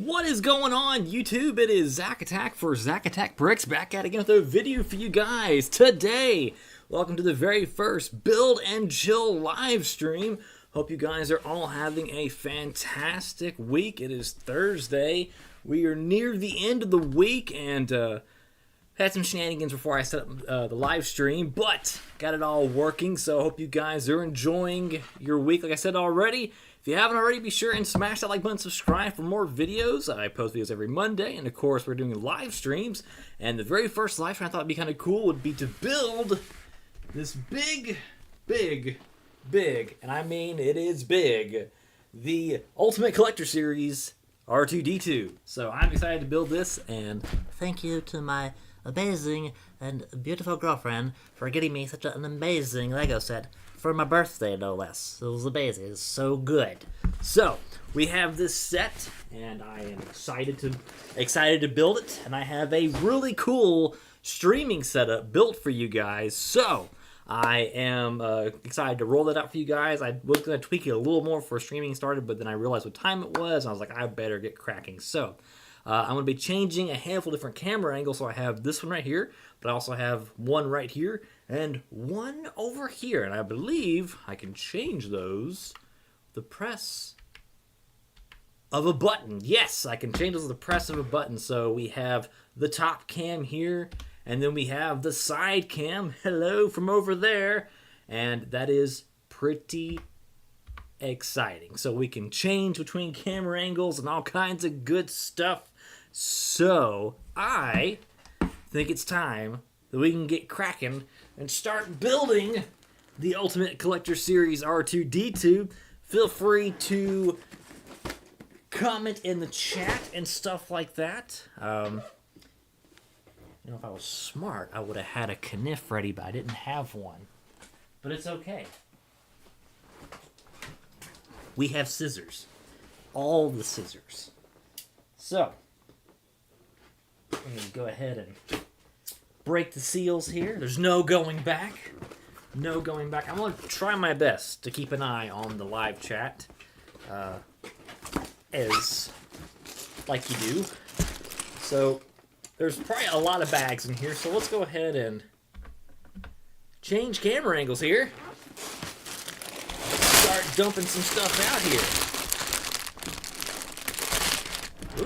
What is going on, YouTube? It is ZacAtk for ZacAtk Bricks back at it again with a video for you guys today. Welcome to the very first Build and Chill live stream. Hope you guys are all having a fantastic week. It is Thursday. We are near the end of the week and had some shenanigans before I set up the live stream, but got it all working. So I hope you guys are enjoying your week. Like I said already, if you haven't already, be sure and smash that like button, subscribe for more videos. I post videos every Monday, and of course, we're doing live streams. And the very first live stream I thought would be kind of cool would be to build this big, and I mean it is big, the Ultimate Collector Series R2D2. So I'm excited to build this, and thank you to my amazing and beautiful girlfriend for getting me such an amazing Lego set for my birthday, no less. It was amazing. It's so good. So we have this set, and I am excited to build it. And I have a really cool streaming setup built for you guys. So I am excited to roll that out for you guys. I was going to tweak it a little more before streaming started, but then I realized what time it was, and I was like, I better get cracking. So I'm going to be changing a handful of different camera angles. So I have this one right here, but I also have one right here and one over here. And I believe I can change those with the press of a button. Yes, I can change those with the press of a button. So we have the top cam here, and then we have the side cam, hello, from over there. And that is pretty exciting. So we can change between camera angles and all kinds of good stuff. So I think it's time that we can get cracking and start building the Ultimate Collector Series R2D2. Feel free to comment in the chat and stuff like that. You know, if I was smart, I would have had a kniff ready, but I didn't have one. But it's okay. We have scissors. All the scissors. So I'm going to go ahead and break the seals here. There's no going back. No going back. I'm going to try my best to keep an eye on the live chat. As like you do. So there's probably a lot of bags in here. So let's go ahead and change camera angles here. Start dumping some stuff out here.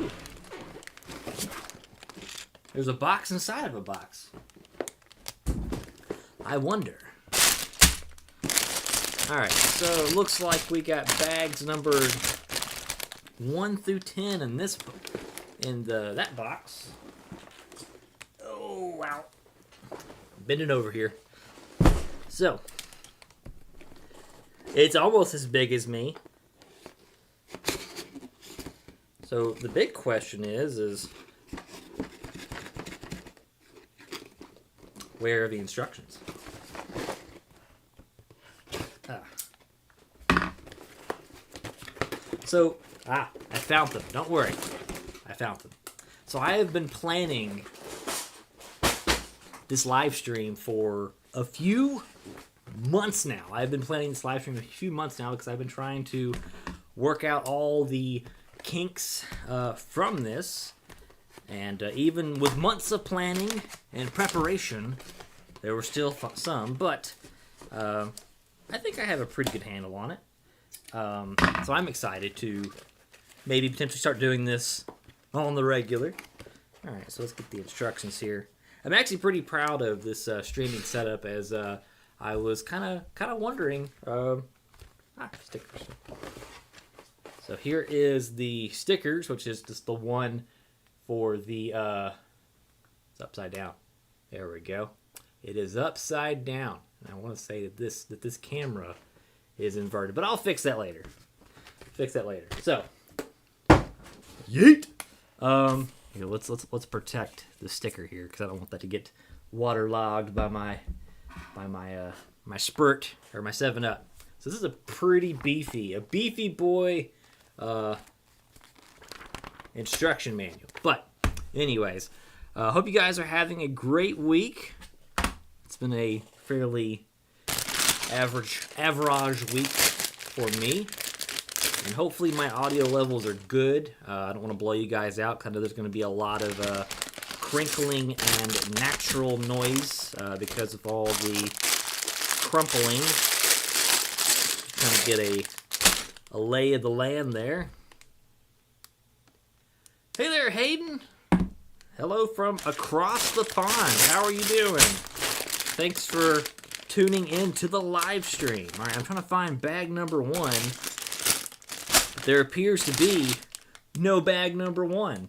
Ooh. There's a box inside of a box. I wonder. Alright, so it looks like we got bags numbered 1 through 10 in this that box. Oh, wow. Bending over here. So, it's almost as big as me. So the big question is where are the instructions? So, I found them. Don't worry. I found them. So I have been planning this live stream for a few months now. I've been planning this live stream a few months now because I've been trying to work out all the kinks from this. And even with months of planning and preparation, there were still some, but I think I have a pretty good handle on it. So I'm excited to maybe potentially start doing this on the regular. Alright, so let's get the instructions here. I'm actually pretty proud of this streaming setup, as I was kind of wondering. Stickers. So here is the stickers, which is just the one for the it's upside down. There we go. It is upside down. And I want to say that this camera is inverted, but I'll fix that later. So, yeet. Here, let's protect the sticker here because I don't want that to get waterlogged by my Spurt or my 7-Up. So this is a pretty beefy boy instruction manual. But anyways, hope you guys are having a great week. It's been a fairly average week for me. And hopefully my audio levels are good. I don't want to blow you guys out. Kind of, there's going to be a lot of crinkling and natural noise because of all the crumpling. Kind of get a lay of the land there. Hey there, Hayden. Hello from across the pond. How are you doing? Thanks for tuning in to the live stream. All right, I'm trying to find bag number 1. There appears to be no bag number 1.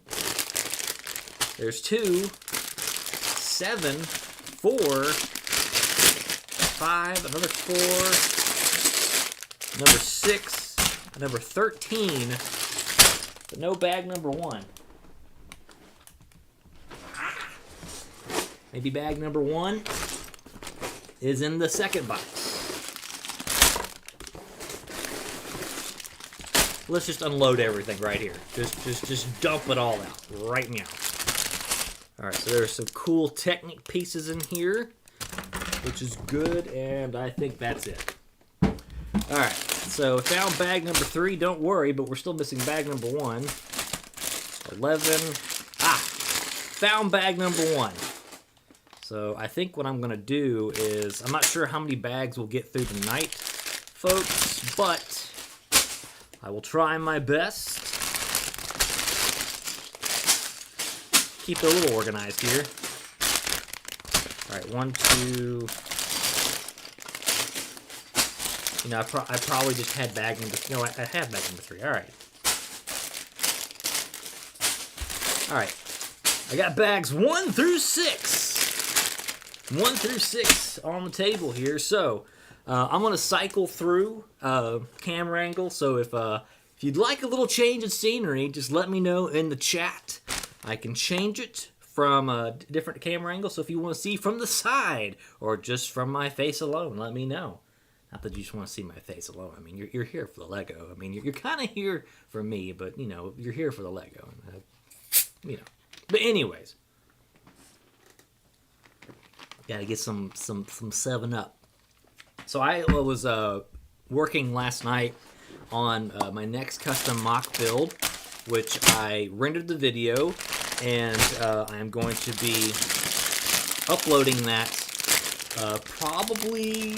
There's 2, 7, 4, 5, another 4, number 6, number 13, but no bag number 1. Maybe bag number 1 is in the second box. Let's just unload everything right here. Just dump it all out right now. All right, so there's some cool Technic pieces in here, which is good, and I think that's it. All right, so found bag number 3. Don't worry, but we're still missing bag number 1. 11. Found bag number 1. So I think what I'm going to do is, I'm not sure how many bags we'll get through tonight, folks, but I will try my best. Keep it a little organized here. All right, 1, 2. You know, I probably just had bag number. No, I have bag number 3. All right. All right. I got bags 1 through 6. 1 through 6 on the table here. So I'm gonna cycle through camera angle. So if you'd like a little change in scenery, just let me know in the chat. I can change it from a different camera angle. So if you want to see from the side or just from my face alone, let me know. Not that you just want to see my face alone. I mean, you're here for the Lego. I mean, you're kind of here for me, but you know, you're here for the Lego. You know. But anyways. Gotta get some 7-Up. So I was working last night on my next custom mock build, which I rendered the video, and I'm going to be uploading that probably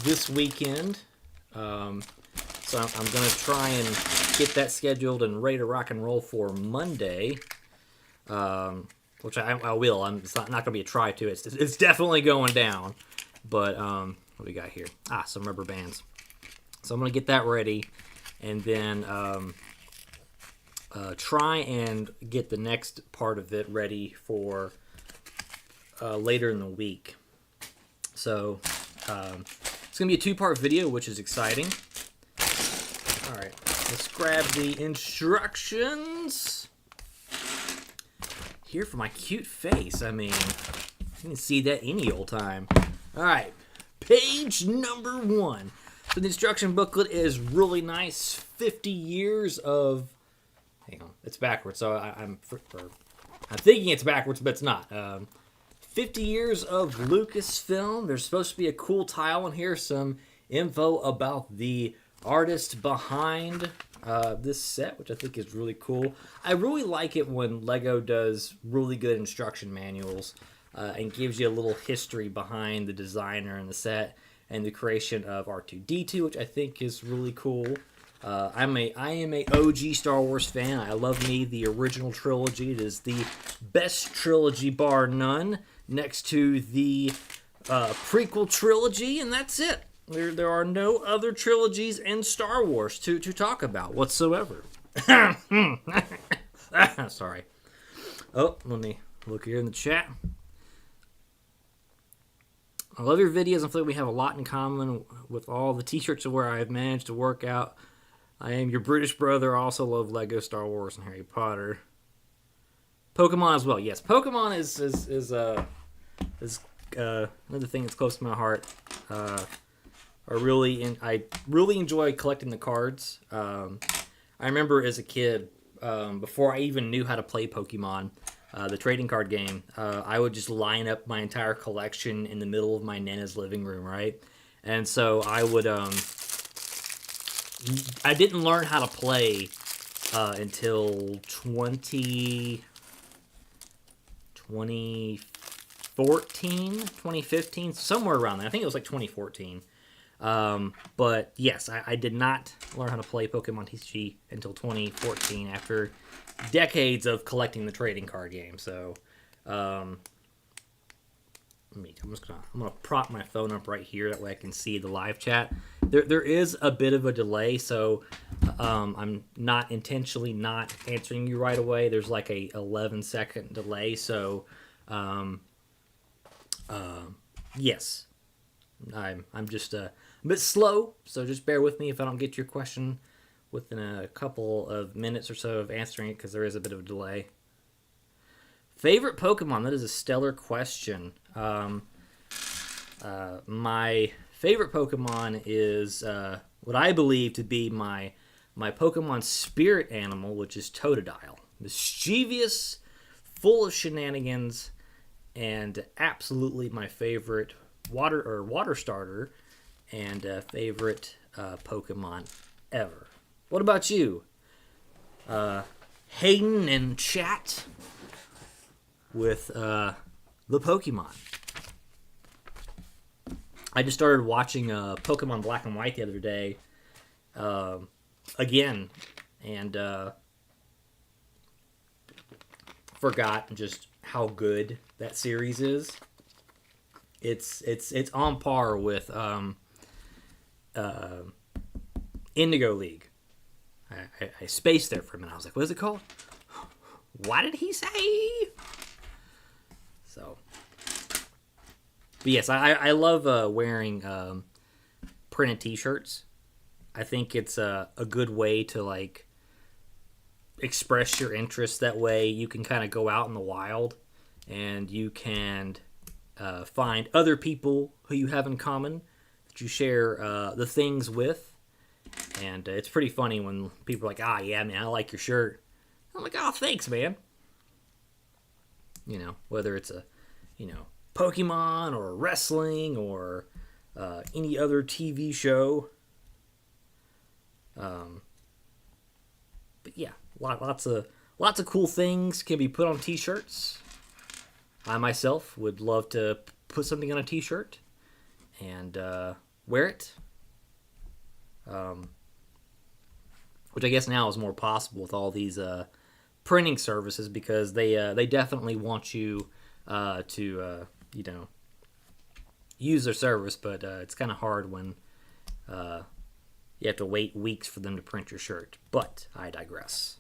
this weekend. So I'm going to try and get that scheduled and ready to rock and roll for Monday. Which I will. It's not going to be a try to. It's definitely going down. But what do we got here? Some rubber bands. So I'm going to get that ready, and then try and get the next part of it ready for later in the week. So it's going to be a 2-part video, which is exciting. All right, let's grab the instructions. Here for my cute face. I mean, you can see that any old time. All right, page number 1. So the instruction booklet is really nice. 50 years of. Hang on, it's backwards. So I'm thinking it's backwards, but it's not. 50 years of Lucasfilm. There's supposed to be a cool tile in here. Some info about the artist behind this set, which I think is really cool. I really like it when Lego does really good instruction manuals and gives you a little history behind the designer and the set and the creation of R2D2, which I think is really cool. I am a OG Star Wars fan. I love me the original trilogy. It is the best trilogy bar none, next to the prequel trilogy, and that's it. There are no other trilogies in Star Wars to talk about whatsoever. Sorry. Oh, let me look here in the chat. I love your videos. I feel like we have a lot in common with all the t-shirts where I have managed to work out. I am your British brother. I also love Lego, Star Wars, and Harry Potter. Pokemon as well. Yes, Pokemon is another thing that's close to my heart. I really enjoy collecting the cards. I remember as a kid, before I even knew how to play Pokemon, the trading card game, I would just line up my entire collection in the middle of my Nana's living room, right? And so I would I didn't learn how to play until 2014, 2015, somewhere around there. I think it was like 2014. But yes, I did not learn how to play Pokemon TCG until 2014 after decades of collecting the trading card game. So, I'm gonna prop my phone up right here, that way I can see the live chat. There is a bit of a delay, so I'm not intentionally not answering you right away. There's like a 11-second delay, so yes, I'm just a bit slow, so just bear with me if I don't get your question within a couple of minutes or so of answering it, because there is a bit of a delay. Favorite Pokemon? That is a stellar question. My favorite Pokemon is what I believe to be my Pokemon spirit animal, which is Totodile. Mischievous, full of shenanigans, and absolutely my favorite water starter and favorite Pokemon ever. What about you? Hayden in chat with the Pokemon. I just started watching Pokemon Black and White the other day again, and forgot just how good that series is. It's on par with Indigo League. I spaced there for a minute. I was like, what is it called? What did he say? So, but yes, I love wearing printed T-shirts. I think it's a good way to like express your interest. That way, you can kind of go out in the wild, and you can find other people who you have in common that you share the things with. And it's pretty funny when people are like, yeah, man, I like your shirt. I'm like, thanks, man. Whether it's a, Pokemon or wrestling or any other TV show. But yeah, lots of cool things can be put on T-shirts. I myself would love to put something on a T-shirt and wear it. Which I guess now is more possible with all these printing services, because they definitely want you to use their service, but it's kind of hard when you have to wait weeks for them to print your shirt. But I digress.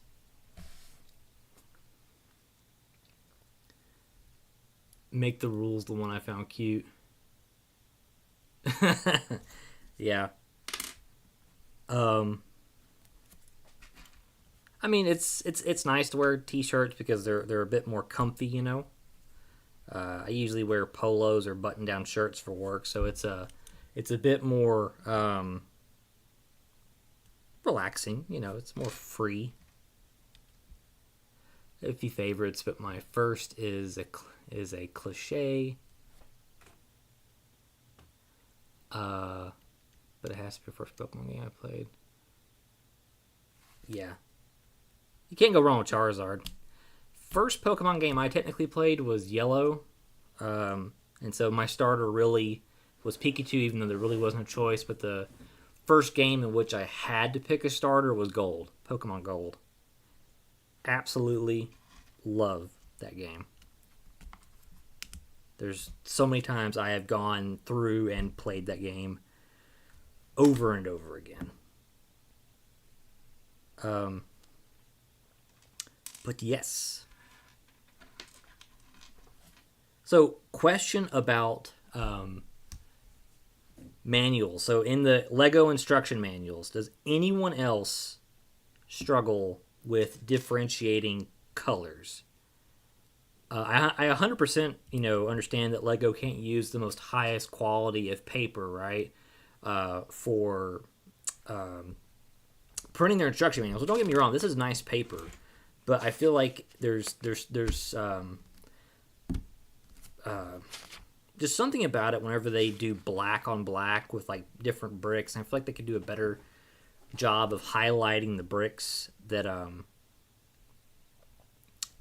Make the rules the one I found cute. Yeah. I mean, it's nice to wear T-shirts because they're a bit more comfy, I usually wear polos or button-down shirts for work, so it's a bit more relaxing. It's more free. A few favorites, but my first is a cliche. But it has to be the first Pokemon game I played. Yeah. You can't go wrong with Charizard. First Pokemon game I technically played was Yellow. And so my starter really was Pikachu, even though there really wasn't a choice. But the first game in which I had to pick a starter was Gold. Pokemon Gold. Absolutely love that game. There's so many times I have gone through and played that game over and over again. But yes. So, question about manuals. So, in the Lego instruction manuals, does anyone else struggle with differentiating colors? I 100%, understand that Lego can't use the most highest quality of paper, right, for printing their instruction manuals. So don't get me wrong, this is nice paper, but I feel like there's just something about it whenever they do black on black with like different bricks. And I feel like they could do a better job of highlighting the bricks that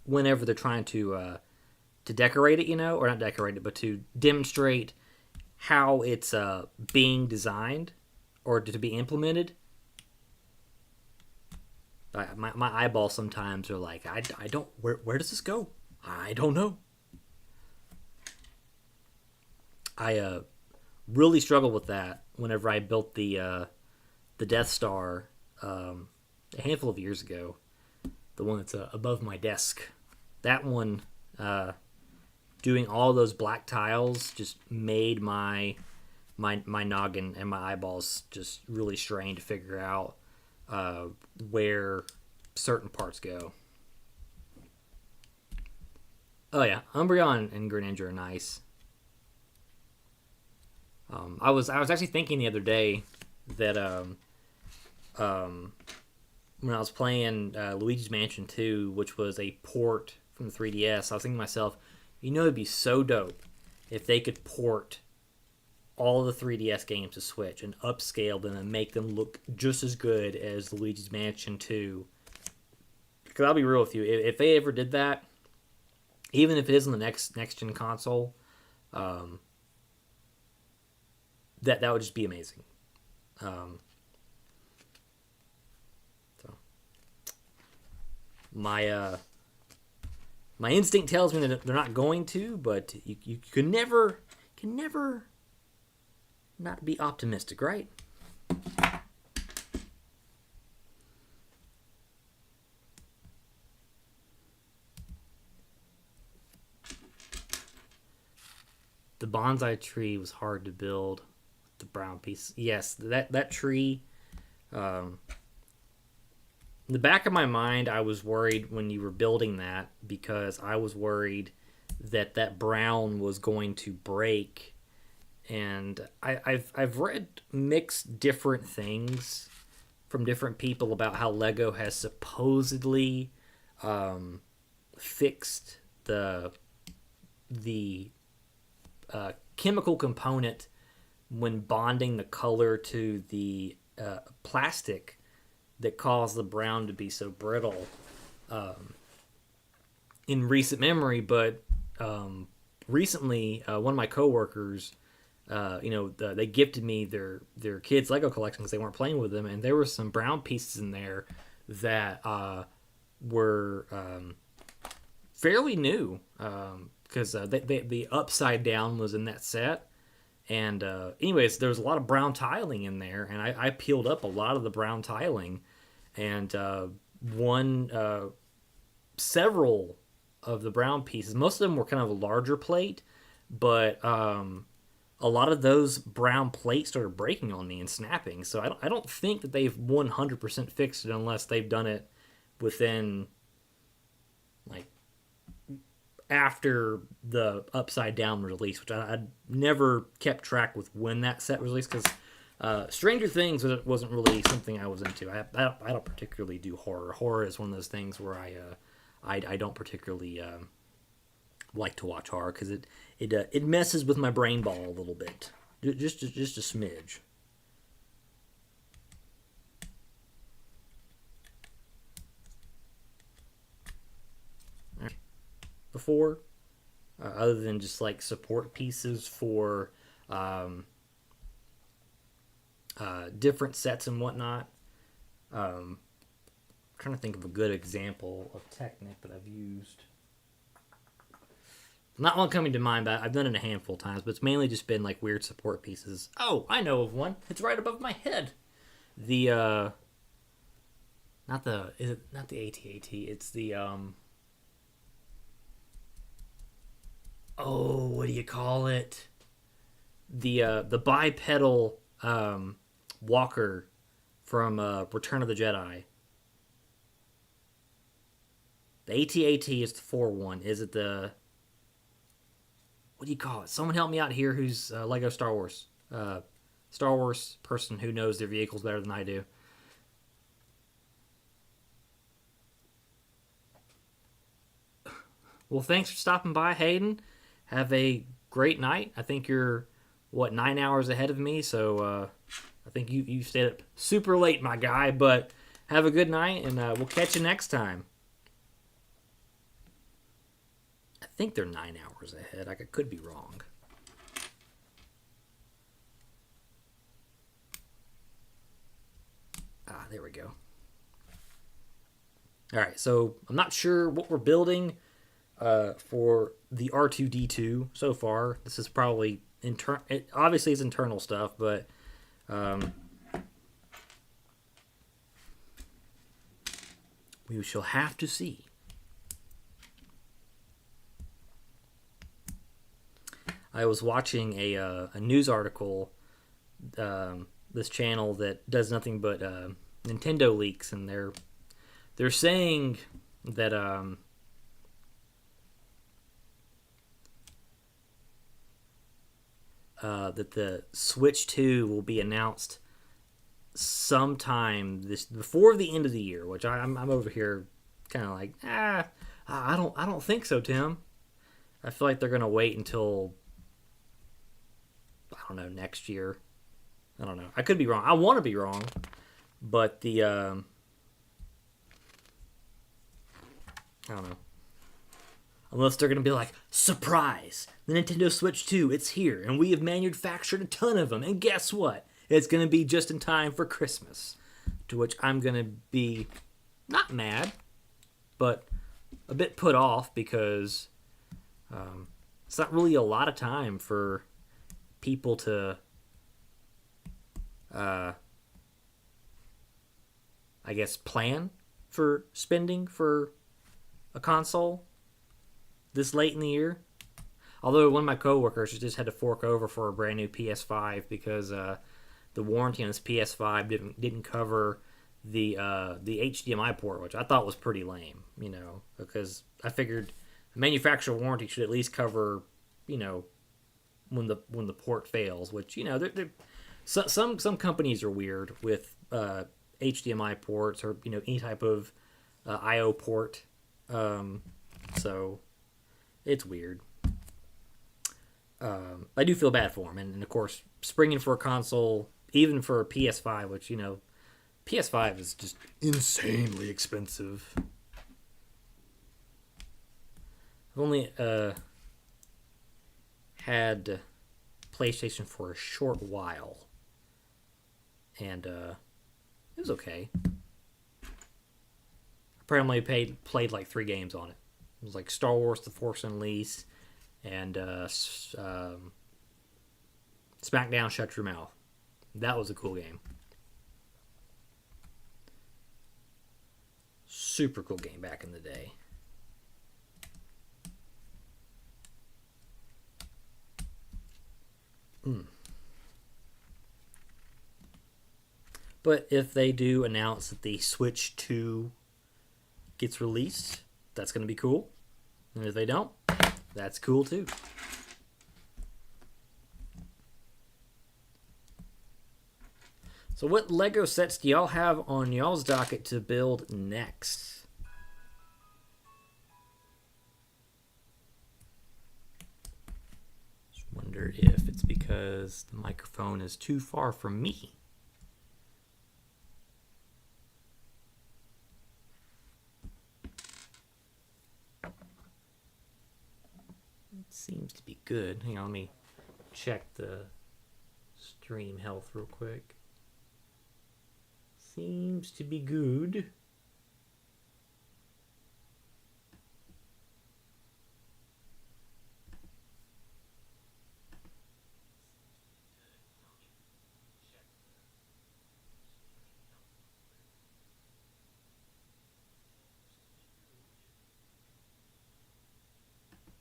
whenever they're trying to decorate it, or not decorate it, but to demonstrate how it's being designed or to be implemented. My eyeballs sometimes are like, I don't, where does this go? I don't know. I really struggled with that whenever I built the Death Star a handful of years ago. The one that's above my desk. That one, doing all those black tiles just made my noggin and my eyeballs just really strained to figure out where certain parts go. Oh yeah, Umbreon and Greninja are nice. I was actually thinking the other day that when I was playing Luigi's Mansion 2, which was a port from the 3DS, I was thinking to myself, it'd be so dope if they could port all the 3DS games to Switch and upscale them and make them look just as good as Luigi's Mansion 2. Because I'll be real with you, if they ever did that, even if it isn't the next gen console, that would just be amazing. So my instinct tells me that they're not going to, but you can never not be optimistic, right? The bonsai tree was hard to build. The brown piece, yes, that tree. In the back of my mind, I was worried when you were building that because I was worried that brown was going to break. And I've read mixed different things from different people about how Lego has supposedly fixed the chemical component when bonding the color to the plastic that caused the brown to be so brittle in recent memory. But recently, one of my coworkers, they gifted me their kids' Lego collection because they weren't playing with them, and there were some brown pieces in there that were fairly new because the upside down was in that set. And anyways, there was a lot of brown tiling in there, and I peeled up a lot of the brown tiling, and won several of the brown pieces. Most of them were kind of a larger plate, but a lot of those brown plates started breaking on me and snapping. So I don't think that they've 100% fixed it unless they've done it within, like, after the Upside Down release, which I never kept track with when that set was released, because Stranger Things wasn't really something I was into. I don't particularly do horror. Horror is one of those things where I don't particularly like to watch horror because it messes with my brain ball a little bit, just a smidge. Before, other than just like support pieces for different sets and whatnot. I'm trying to think of a good example of Technic that I've used. Not one coming to mind, but I've done it a handful of times, but it's mainly just been like weird support pieces. Oh, I know of one. It's right above my head. Not the AT-AT, it's the what do you call it? The bipedal walker from Return of the Jedi. The AT-AT is the 4-1. Is it the... What do you call it? Someone help me out here who's Lego Star Wars. Star Wars person who knows their vehicles better than I do. Well, thanks for stopping by, Hayden. Have a great night. I think you're what, 9 hours ahead of me. So I think you stayed up super late, my guy. But have a good night, and we'll catch you next time. I think they're 9 hours ahead. I could be wrong. There we go. All right, so I'm not sure what we're building for the R2D2 so far. This is probably obviously it's internal stuff, but we shall have to see. I was watching a news article. This channel that does nothing but Nintendo leaks, and they're saying that that the Switch 2 will be announced sometime before the end of the year, which I'm over here kind of like, I don't think so, Tim. I feel like they're gonna wait until, I don't know, next year. I don't know. I could be wrong. I want to be wrong, but I don't know. Unless they're gonna be like, surprise! The Nintendo Switch 2, it's here, and we have manufactured a ton of them, and guess what? It's gonna be just in time for Christmas. To which I'm gonna be not mad, but a bit put off because it's not really a lot of time for people to I guess plan for spending for a console this late in the year. Although one of my coworkers just had to fork over for a brand new PS5 because the warranty on this PS5 didn't cover the HDMI port, which I thought was pretty lame. Because I figured the manufacturer warranty should at least cover, when the port fails. Which some companies are weird with HDMI ports or any type of I/O port. So it's weird. I do feel bad for him, and of course, springing for a console, even for a PS5, which PS5 is just insanely expensive. I've only had PlayStation for a short while, and it was okay. I probably played like 3 games on it. It was like Star Wars: The Force Unleashed and SmackDown: Shut Your Mouth. That was a cool game. Super cool game back in the day. But if they do announce that the Switch 2 gets released, that's going to be cool. And if they don't, that's cool too. So what Lego sets do y'all have on y'all's docket to build next? Just wonder if it's because the microphone is too far from me. Seems to be good. Hang on, let me check the stream health real quick. Seems to be good.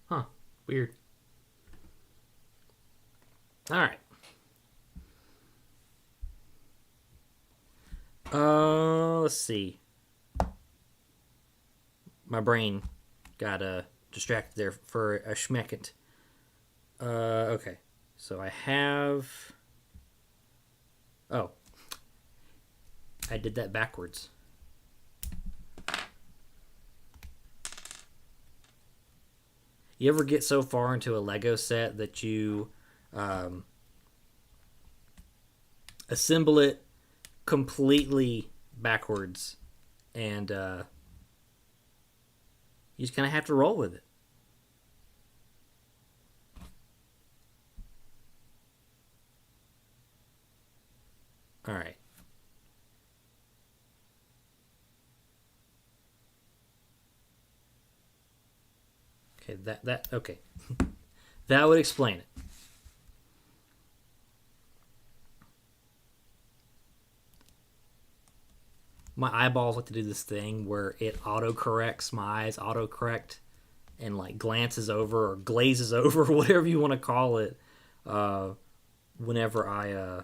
Huh. Weird. All right. Let's see. My brain got distracted there for a schmeckent. Okay. So I have... Oh. I did that backwards. You ever get so far into a Lego set that you assemble it completely backwards, and you just kind of have to roll with it. All right. Okay, okay. That would explain it. My eyeballs like to do this thing where it autocorrects, my eyes autocorrect and like glances over or glazes over, whatever you want to call it, whenever I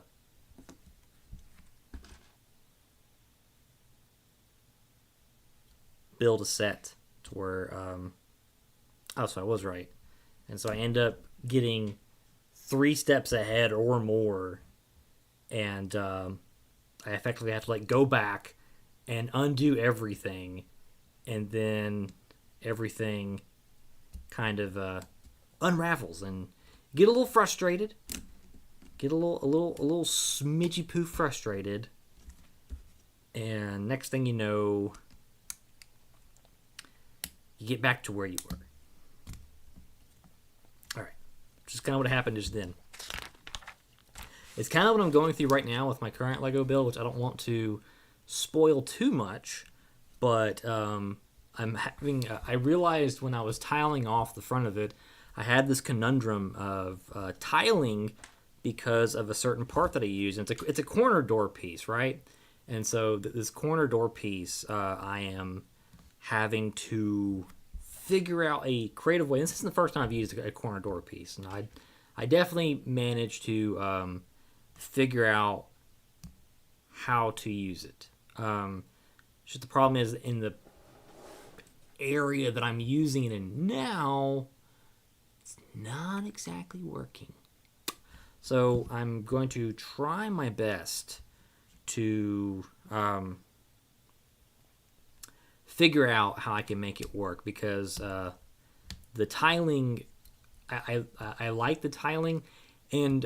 build a set to where so I was right. And so I end up getting 3 steps ahead or more, and I effectively have to like go back and undo everything, and then everything kind of unravels, and get a little frustrated, get a little smidgy poo frustrated, and next thing you know, you get back to where you were. All right, which is kind of what happened just then. It's kind of what I'm going through right now with my current Lego build, which I don't want to spoil too much, but I'm having. I realized when I was tiling off the front of it, I had this conundrum of tiling because of a certain part that I use. And it's a corner door piece, right? And so this corner door piece, I am having to figure out a creative way. This isn't the first time I've used a corner door piece, and I definitely managed to figure out how to use it. Just the problem is in the area that I'm using it in now, it's not exactly working. So I'm going to try my best to figure out how I can make it work, because the tiling, I like the tiling, and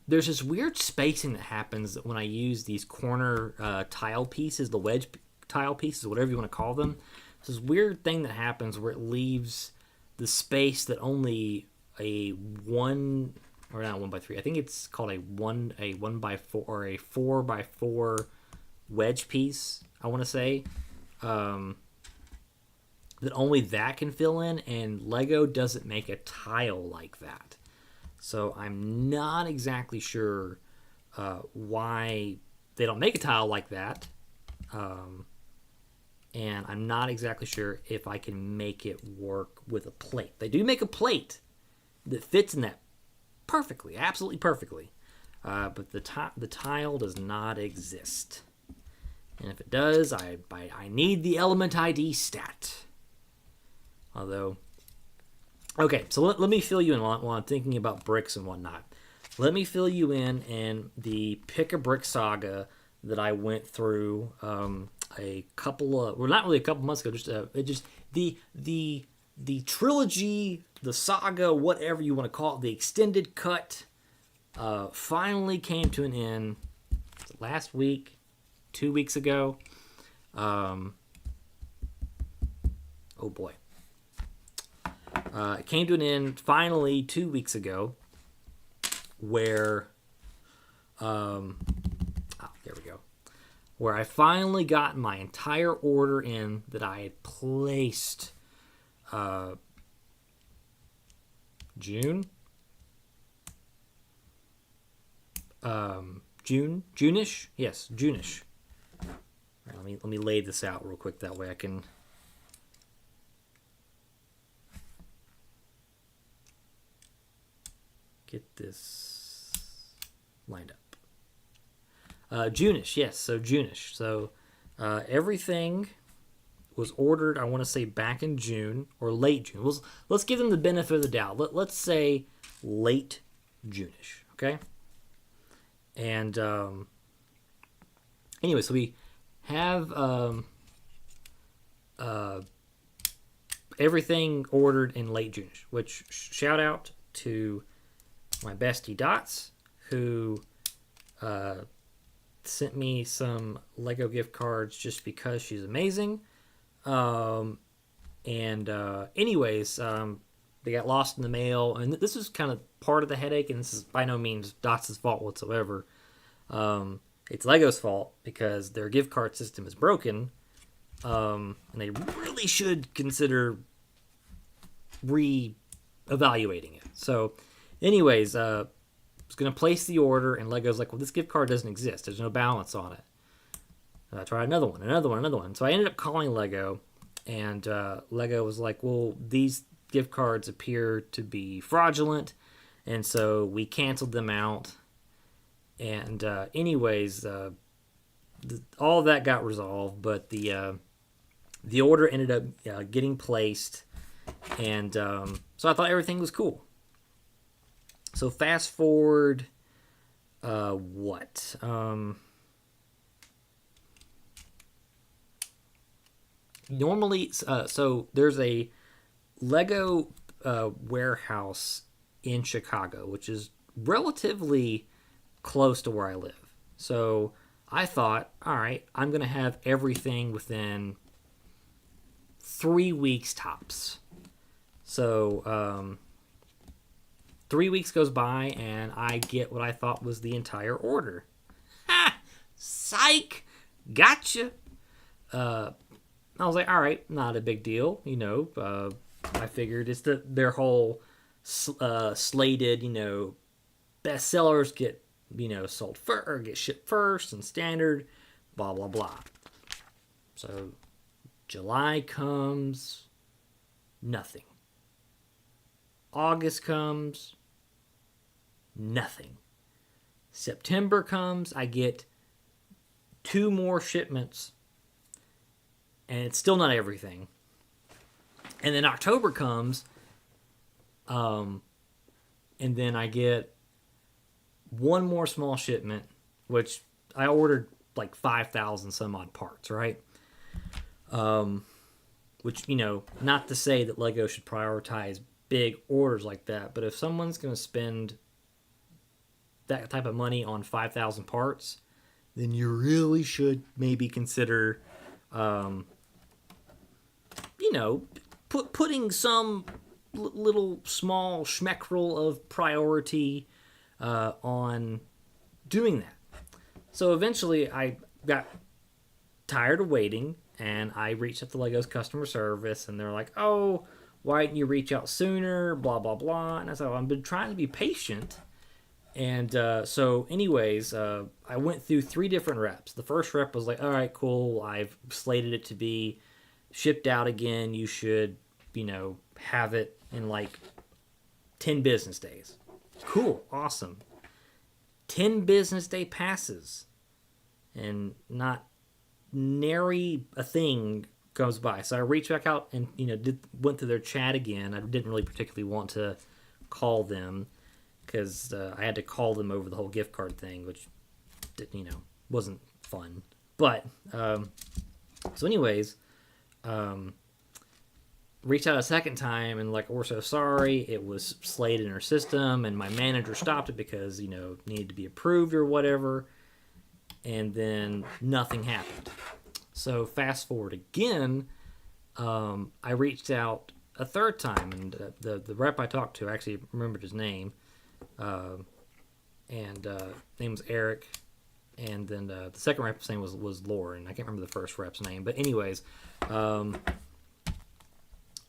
there's this weird spacing that happens when I use these corner tile pieces, the wedge tile pieces, whatever you want to call them. There's this weird thing that happens where it leaves the space that only a 1, or not 1x3, I think it's called a 1x4 or a 4x4 wedge piece, I want to say, that only that can fill in, and Lego doesn't make a tile like that. So I'm not exactly sure why they don't make a tile like that, and I'm not exactly sure if I can make it work with a plate. They do make a plate that fits in that perfectly, absolutely perfectly, but the tile does not exist. And if it does, I need the element ID stat. Although, okay, so let me fill you in while I'm thinking about bricks and whatnot. Let me fill you in the pick a brick saga that I went through a couple of, well, not really a couple months ago, just the trilogy, the saga, whatever you want to call it, the extended cut, finally came to an end last week, 2 weeks ago. Oh boy. It came to an end finally 2 weeks ago, where, there we go, where I finally got my entire order in that I had placed, June-ish? Yes, June-ish. All right, let me lay this out real quick, that way I can get this lined up. June-ish, yes, so June-ish. So everything was ordered, I want to say, back in June or late June. Let's give them the benefit of the doubt. Let's say late June-ish, okay? And anyway, so we have everything ordered in late June-ish, which shout out to my bestie Dots, who sent me some Lego gift cards just because she's amazing. Anyways, they got lost in the mail, and this is kind of part of the headache, and this is by no means Dots' fault whatsoever. It's Lego's fault because their gift card system is broken, and they really should consider re-evaluating it. So, anyways, I was going to place the order, and Lego's like, well, this gift card doesn't exist. There's no balance on it. I tried another one. So I ended up calling Lego, and Lego was like, well, these gift cards appear to be fraudulent, and so we canceled them out. And anyways, all of that got resolved, but the order ended up getting placed, and so I thought everything was cool. So fast forward, normally, so there's a Lego warehouse in Chicago, which is relatively close to where I live. So I thought, all right, I'm going to have everything within 3 weeks tops. So 3 weeks goes by, and I get what I thought was the entire order. Ha! Psych! Gotcha! I was like, all right, not a big deal. I figured it's their whole slated, bestsellers get, sold first, or get shipped first, and standard, blah, blah, blah. So July comes, nothing. August comes, nothing. September comes, I get 2 more shipments, and it's still not everything. And then October comes, and then I get 1 more small shipment, which I ordered like 5,000 some odd parts, right? Which, not to say that Lego should prioritize big orders like that, but if someone's going to spend that type of money on 5,000 parts, then you really should maybe consider, putting some little small schmeckrel of priority on doing that. So eventually I got tired of waiting, and I reached out to Lego's customer service, and they're like, oh, why didn't you reach out sooner, blah, blah, blah. And I said, well, I've been trying to be patient. And so anyways, I went through 3 different reps. The first rep was like, all right, cool, I've slated it to be shipped out again. You should, have it in like 10 business days. Cool, awesome. 10 business day passes, and not nary a thing goes by. So I reached back out and went through their chat again. I didn't really particularly want to call them because I had to call them over the whole gift card thing, which wasn't fun. But so anyways, reached out a second time and like, we're so sorry, it was slated in our system, and my manager stopped it because needed to be approved or whatever, and then nothing happened. So fast forward again, I reached out a third time, and the rep I talked to, I actually remembered his name, and name was Eric, and then the second rep's name was Lauren. I can't remember the first rep's name, but anyways,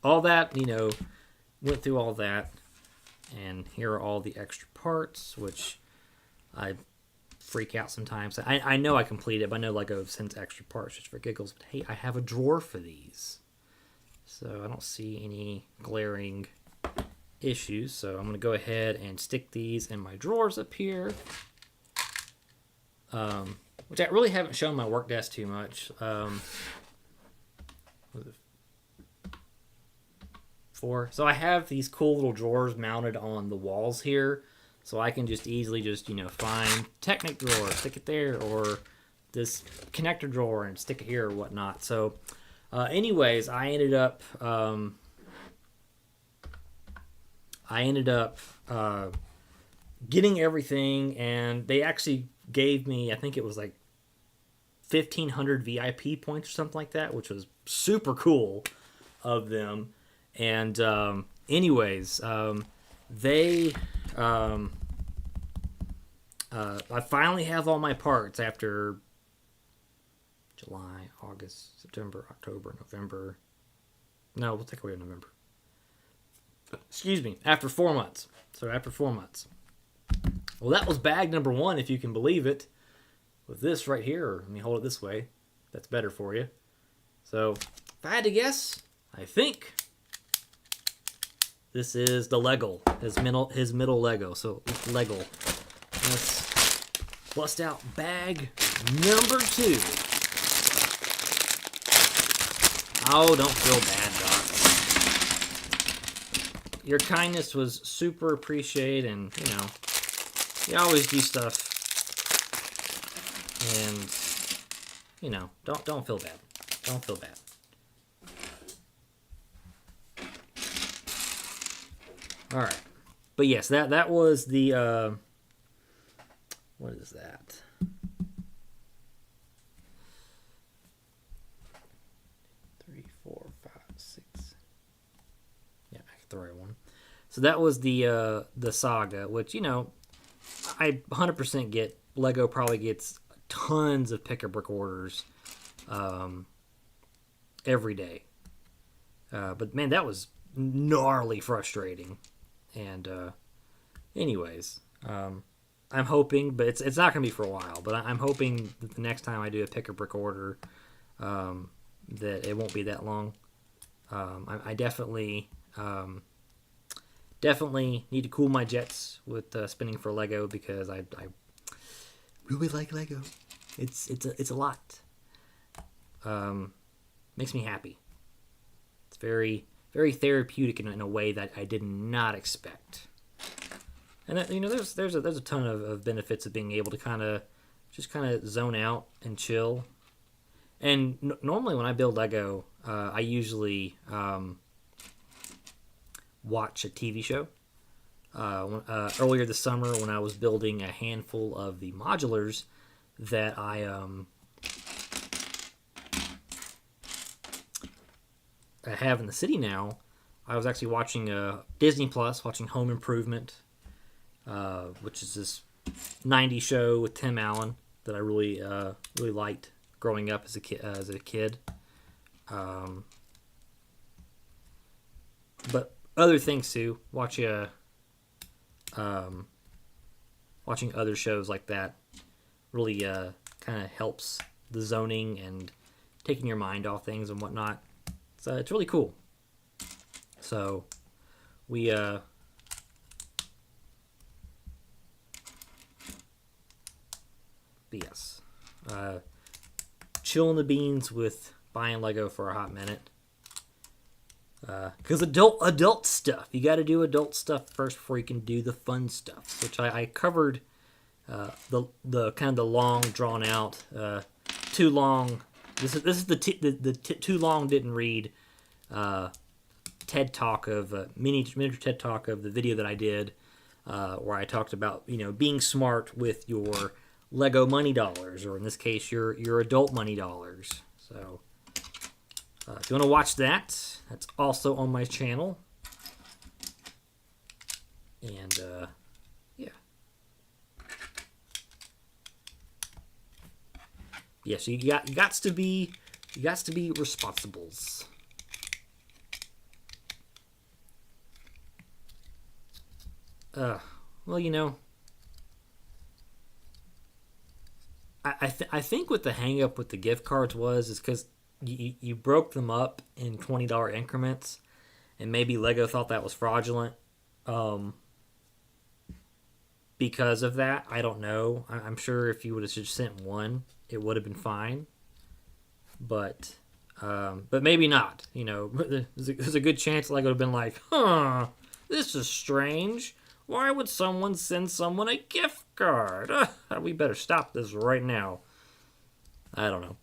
all that, went through all that, and here are all the extra parts, which I freak out sometimes. I know I completed it, but I know Lego sends extra parts just for giggles. But hey, I have a drawer for these, so I don't see any glaring issues. So I'm going to go ahead and stick these in my drawers up here, which I really haven't shown my work desk too much. So I have these cool little drawers mounted on the walls here, so I can just easily find Technic drawer, stick it there, or this connector drawer and stick it here or whatnot. So anyways, I ended up getting everything, and they actually gave me, I think it was like 1,500 VIP points or something like that, which was super cool of them. And anyways, they I finally have all my parts after July, August, September, October, November. No, we'll take away November. Excuse me. After 4 months. So after 4 months. Well, that was bag number 1, if you can believe it. With this right here, let me hold it this way. That's better for you. So, if I had to guess, I think this is the Lego, his middle Lego. So, Lego. Let's bust out bag number 2. Oh, don't feel bad, Doc. Your kindness was super appreciated, and, you know, you always do stuff. And, you know, don't feel bad. Don't feel bad. All right. But yes, that was the, what is that? Three, four, five, six. Yeah, I can throw one. So that was the Saga, which, you know, I 100% get. Lego probably gets tons of pick-a-brick orders every day. But, man, that was gnarly frustrating. And, anyways, I'm hoping, but it's not going to be for a while, but I'm hoping that the next time I do a pick-a-brick order that it won't be that long. I definitely need to cool my jets with spinning for Lego, because I really like Lego. It's a lot. Makes me happy. It's very, very therapeutic in a way that I did not expect. And that, you know, there's a ton of benefits of being able to kind of zone out and chill. And normally when I build Lego, I usually watch a TV show. Earlier this summer, when I was building a handful of the modulars that I have in the city now, I was actually watching Disney Plus, watching Home Improvement, which is this 90s show with Tim Allen that I really liked growing up as a kid. But other things too. Watching other shows like that really kind of helps the zoning and taking your mind off things and whatnot. So it's really cool. So we yes, chilling the beans with buying Lego for a hot minute. Because adult stuff, you got to do adult stuff first before you can do the fun stuff, which I covered the kind of the long drawn out, too long. This is the too long didn't read TED talk of miniature TED talk of the video that I did, where I talked about, you know, being smart with your Lego money dollars, or in this case your adult money dollars. So if you want to watch that, that's also on my channel. And so you got to be responsibles. Well, you know, I think what the hang up with the gift cards is because you broke them up in $20 increments, and maybe Lego thought that was fraudulent. Because of that, I don't know. I'm sure if you would have just sent one, it would have been fine. But maybe not. You know, there's a good chance Lego would have been like, this is strange. Why would someone send someone a gift card? We better stop this right now. I don't know.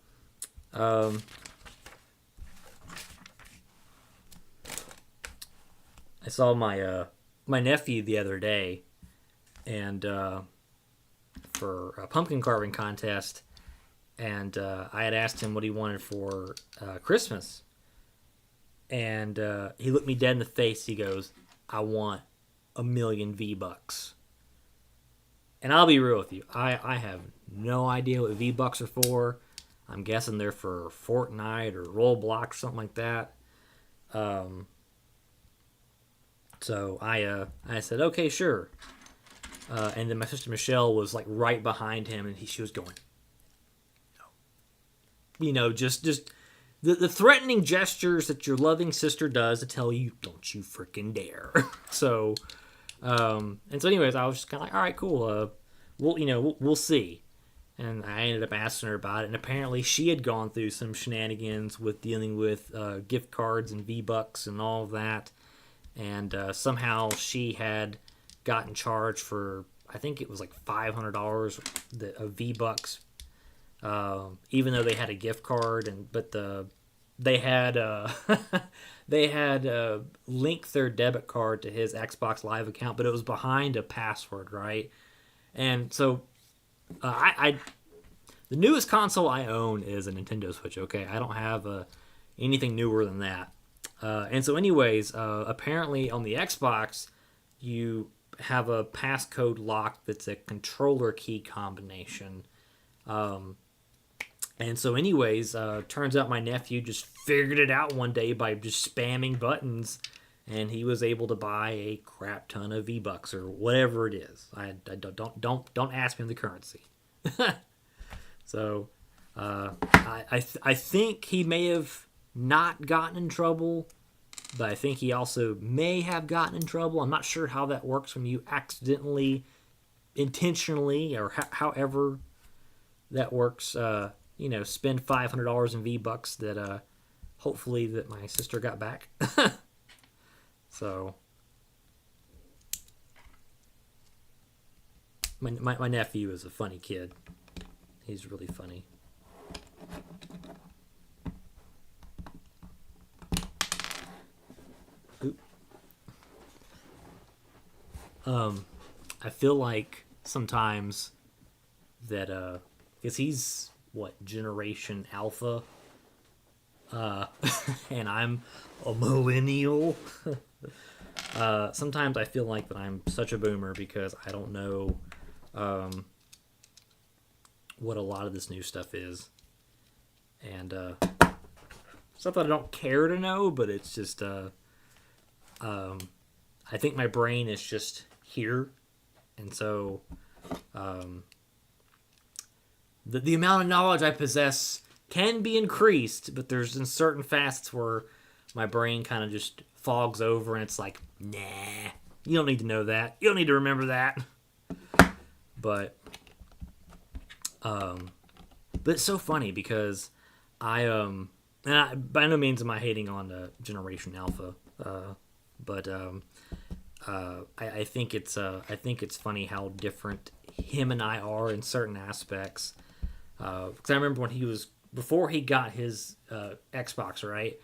I saw my nephew the other day, and for a pumpkin carving contest, and I had asked him what he wanted for Christmas, and he looked me dead in the face. He goes, "I want 1,000,000 V-Bucks." And I'll be real with you, I have no idea what V-Bucks are for. I'm guessing they're for Fortnite or Roblox or something like that. So I said, okay, sure. And then my sister Michelle was like right behind him, and she was going, no. You know, just the threatening gestures that your loving sister does to tell you, don't you freaking dare. So, and so anyways, I was just kind of like, all right, cool. We'll see. And I ended up asking her about it, and apparently she had gone through some shenanigans with dealing with gift cards and V-Bucks and all of that. And somehow she had gotten charged for, I think it was like $500 of V-Bucks, even though they had a gift card. But they had linked their debit card to his Xbox Live account, but it was behind a password, right? And so the newest console I own is a Nintendo Switch. Okay, I don't have anything newer than that. And so, anyways, apparently on the Xbox, you have a passcode lock that's a controller key combination. And so, anyways, turns out my nephew just figured it out one day by just spamming buttons, and he was able to buy a crap ton of V-Bucks or whatever it is. I don't ask me the currency. So, I think he may have not gotten in trouble, but I think he also may have gotten in trouble. I'm not sure how that works when you accidentally, intentionally, or however that works. Spend $500 in V-Bucks that hopefully that my sister got back. So my nephew is a funny kid. He's really funny. I feel like sometimes that because he's Generation Alpha, and I'm a millennial. Sometimes I feel like that I'm such a boomer because I don't know what a lot of this new stuff is, and stuff that I don't care to know, but it's just I think my brain is just here, and so the amount of knowledge I possess can be increased, but there's in certain facets where my brain kind of just fogs over, and it's like, nah, you don't need to know that. You don't need to remember that. But it's so funny because by no means am I hating on Generation Alpha, but I think it's funny how different him and I are in certain aspects. Because I remember before he got his Xbox, right,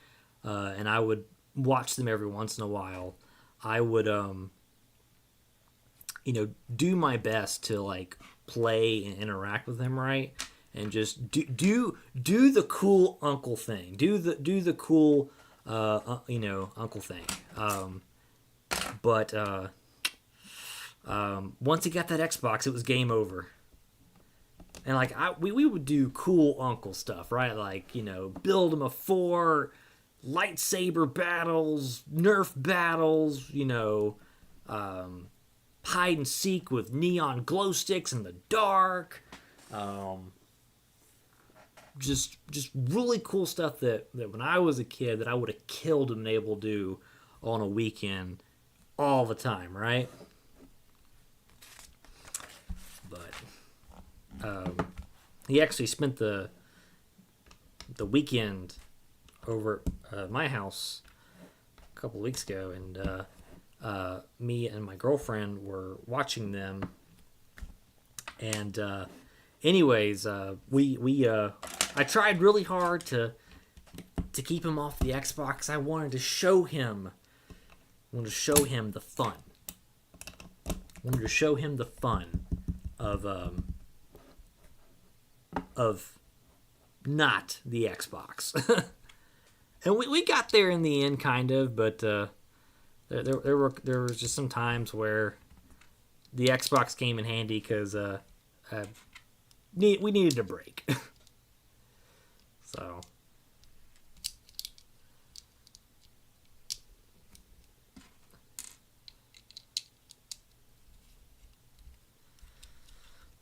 and I would watch them every once in a while. I would do my best to like play and interact with him, right, and just do the cool uncle thing, do the cool uncle thing. But once he got that Xbox, it was game over. And like we would do cool uncle stuff, right? Like, build him a fort, lightsaber battles, Nerf battles, hide and seek with neon glow sticks in the dark. Just really cool stuff that when I was a kid that I would have killed and been able to do on a weekend all the time, right? But he actually spent the weekend over at my house a couple of weeks ago, and me and my girlfriend were watching them. And anyways, I tried really hard to keep him off the Xbox. I wanted to show him the fun. I wanted to show him the fun of of not the Xbox. And we got there in the end, kind of, but there was just some times where the Xbox came in handy because we needed a break. So.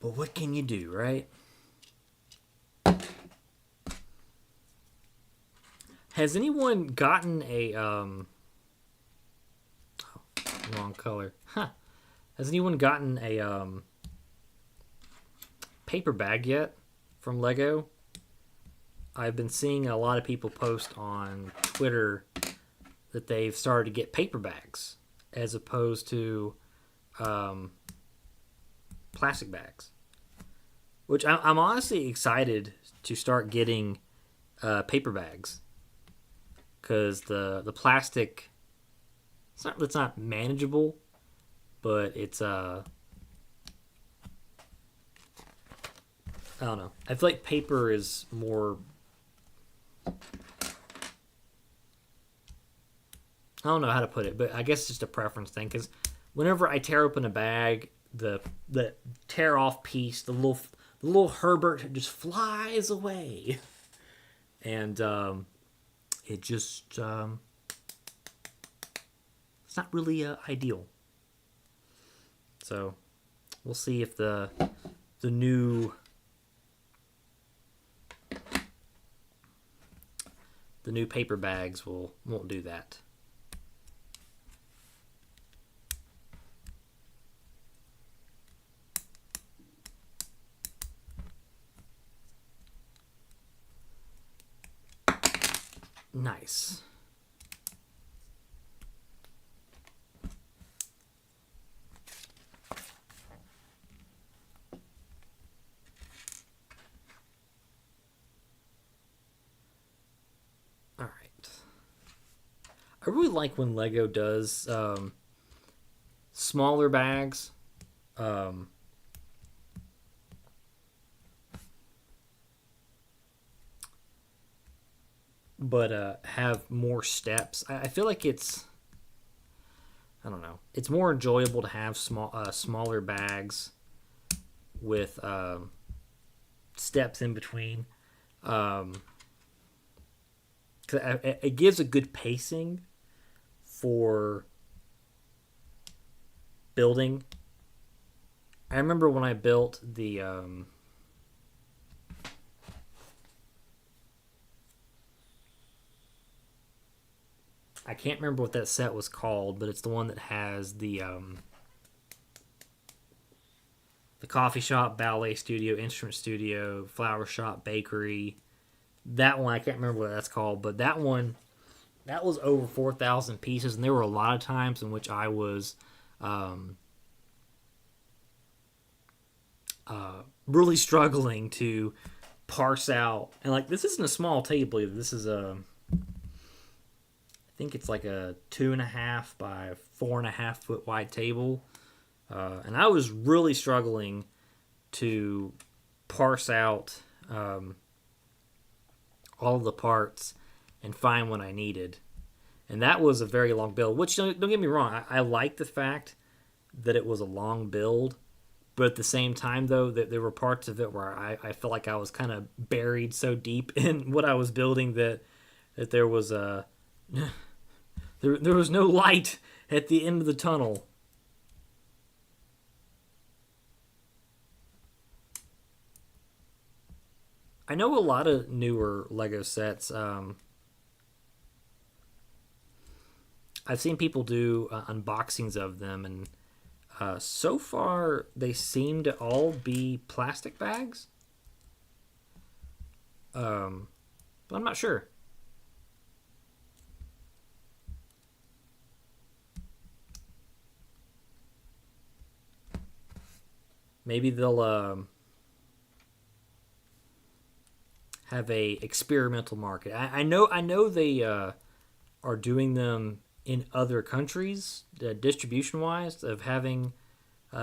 But what can you do, right? Has anyone gotten a wrong color? Huh. Has anyone gotten a paper bag yet from Lego? I've been seeing a lot of people post on Twitter that they've started to get paper bags as opposed to plastic bags. Which I'm honestly excited to start getting paper bags. Because the plastic, it's not manageable, but it's I don't know. I feel like paper is more. I don't know how to put it, but I guess it's just a preference thing. Because whenever I tear open a bag, the tear off piece, the little Herbert just flies away, and it just it's not really ideal. So we'll see if the new paper bags won't do that. Nice. All right. I really like when Lego does smaller bags. But have more steps. I feel like it's, I don't know, it's more enjoyable to have smaller bags with steps in between. It gives a good pacing for building. I remember when I built the I can't remember what that set was called, but it's the one that has the coffee shop, ballet studio, instrument studio, flower shop, bakery. That one, I can't remember what that's called, but that one, that was over 4,000 pieces, and there were a lot of times in which I was really struggling to parse out. And like, this isn't a small table either. This is I think it's like a 2.5 by 4.5 foot wide table. And I was really struggling to parse out all of the parts and find what I needed. And that was a very long build, which don't get me wrong, I like the fact that it was a long build, but at the same time, though, that there were parts of it where I felt like I was kind of buried so deep in what I was building that there was a there was no light at the end of the tunnel. I know a lot of newer Lego sets. I've seen people do unboxings of them, and so far they seem to all be plastic bags. But I'm not sure. Maybe they'll have a experimental market. I know they are doing them in other countries, distribution wise, of having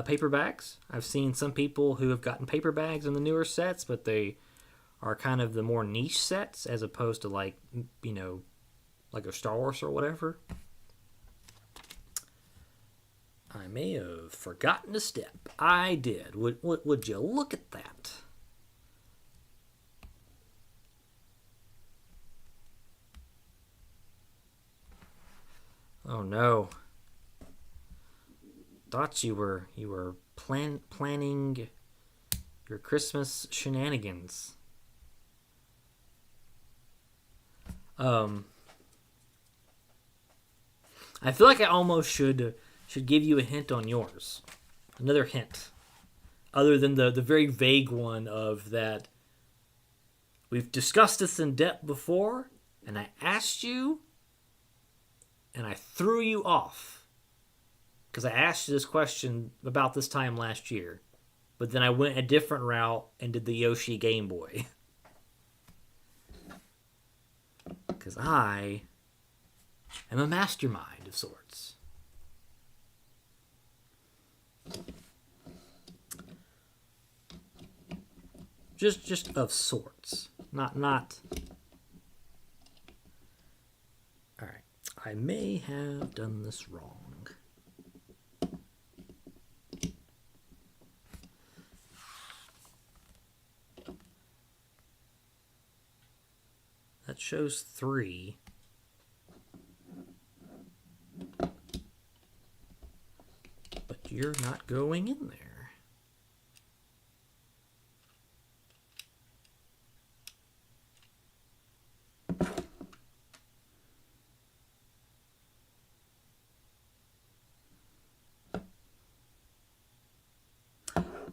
paper bags. I've seen some people who have gotten paper bags in the newer sets, but they are kind of the more niche sets as opposed to like, you know, like a Star Wars or whatever. I may have forgotten a step. I did. Would you look at that? Oh no. Thought you were planning your Christmas shenanigans. I feel like I almost should give you a hint on yours. Another hint. Other than the very vague one of that we've discussed this in depth before, and I asked you, and I threw you off. Because I asked you this question about this time last year. But then I went a different route and did the Yoshi Game Boy. Because I am a mastermind of sorts. Just of sorts. Not. Alright. I may have done this wrong. That shows 3. But you're not going in there.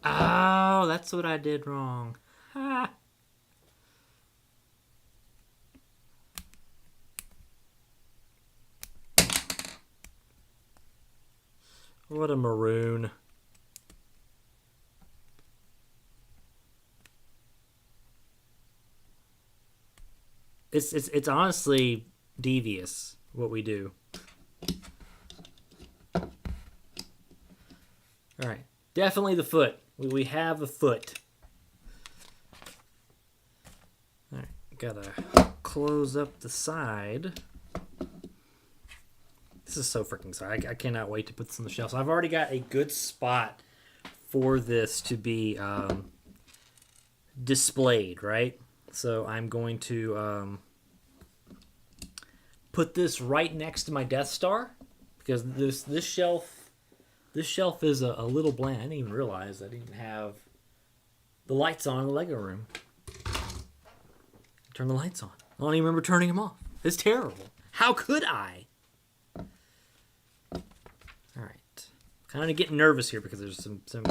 Oh, that's what I did wrong. Ha! What a maroon. It's honestly devious what we do. All right, definitely the foot. We have a foot. All right, gotta close up the side. This is so freaking sorry. I cannot wait to put this on the shelf. So I've already got a good spot for this to be displayed, right? So I'm going to put this right next to my Death Star because this shelf is a little bland. I didn't even realize I didn't have the lights on in the Lego room. Turn the lights on. I don't even remember turning them off. It's terrible. How could I? Kind of getting nervous here because there's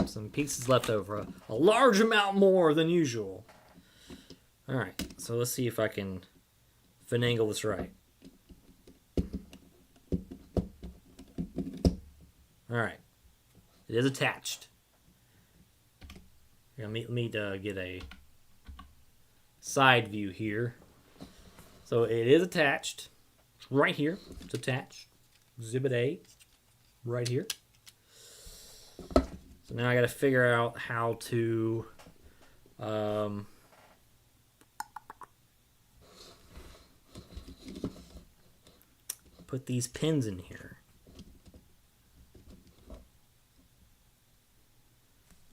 some pieces left over. A large amount more than usual. Alright, so let's see if I can finagle this right. Alright. It is attached. Let me get a side view here. So it is attached. Right here. It's attached. Exhibit A. Right here. So now I got to figure out how to put these pins in here.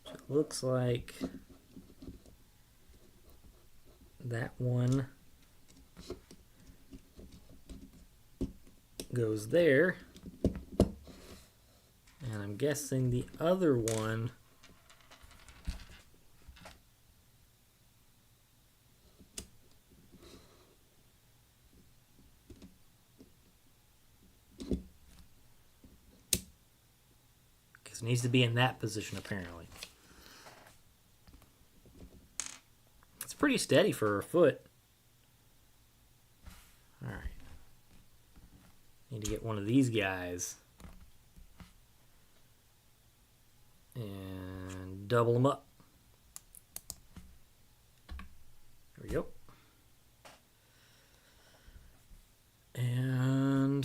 So it looks like that one goes there. And I'm guessing the other one because it needs to be in that position apparently. It's pretty steady for a foot. Alright. Need to get one of these guys. And double them up. There we go. And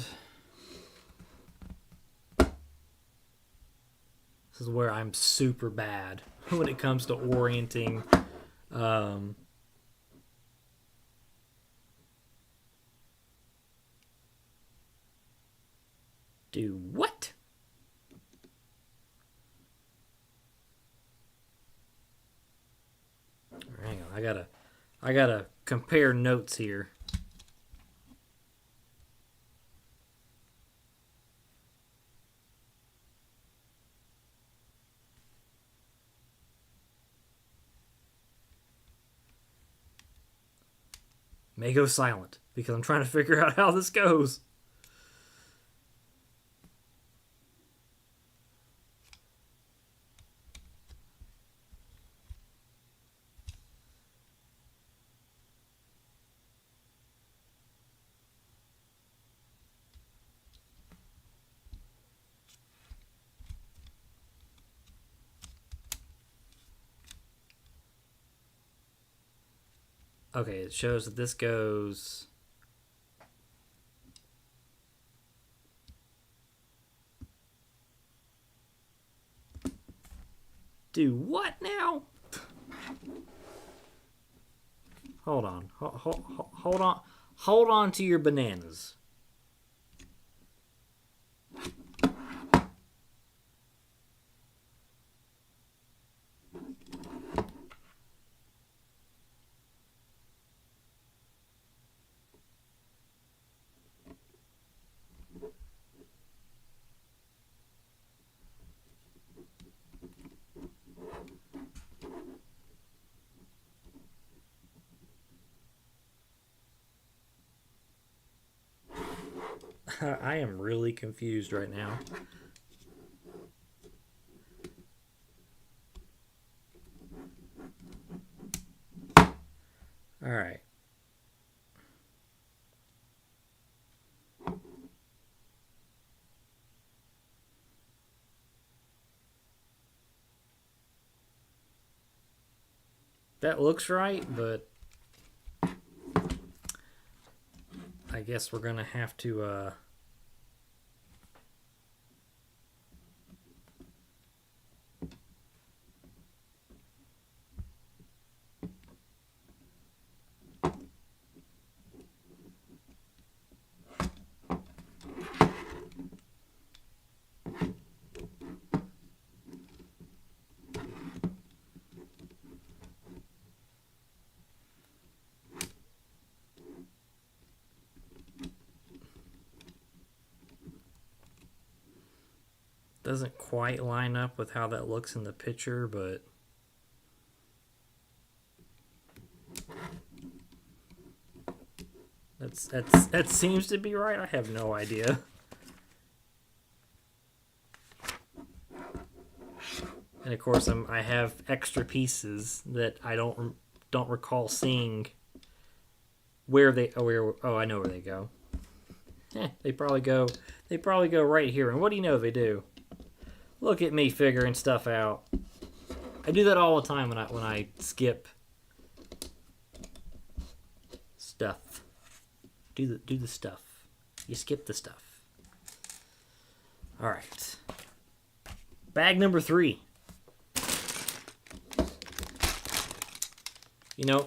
this is where I'm super bad when it comes to orienting Do what? Hang on, I gotta compare notes here. May go silent because I'm trying to figure out how this goes. Okay, it shows that this goes. Do what now? Hold on. Hold on. Hold on to your bananas. I am really confused right now. All right. That looks right, but I guess we're gonna have to doesn't quite line up with how that looks in the picture, but that seems to be right. I have no idea. And of course, I have extra pieces that I don't recall seeing where they. Oh, I know where they go. They probably go right here. And what do you know they do? Look at me figuring stuff out. I do that all the time when I skip stuff. Do the stuff. You skip the stuff. All right. Bag number 3. You know,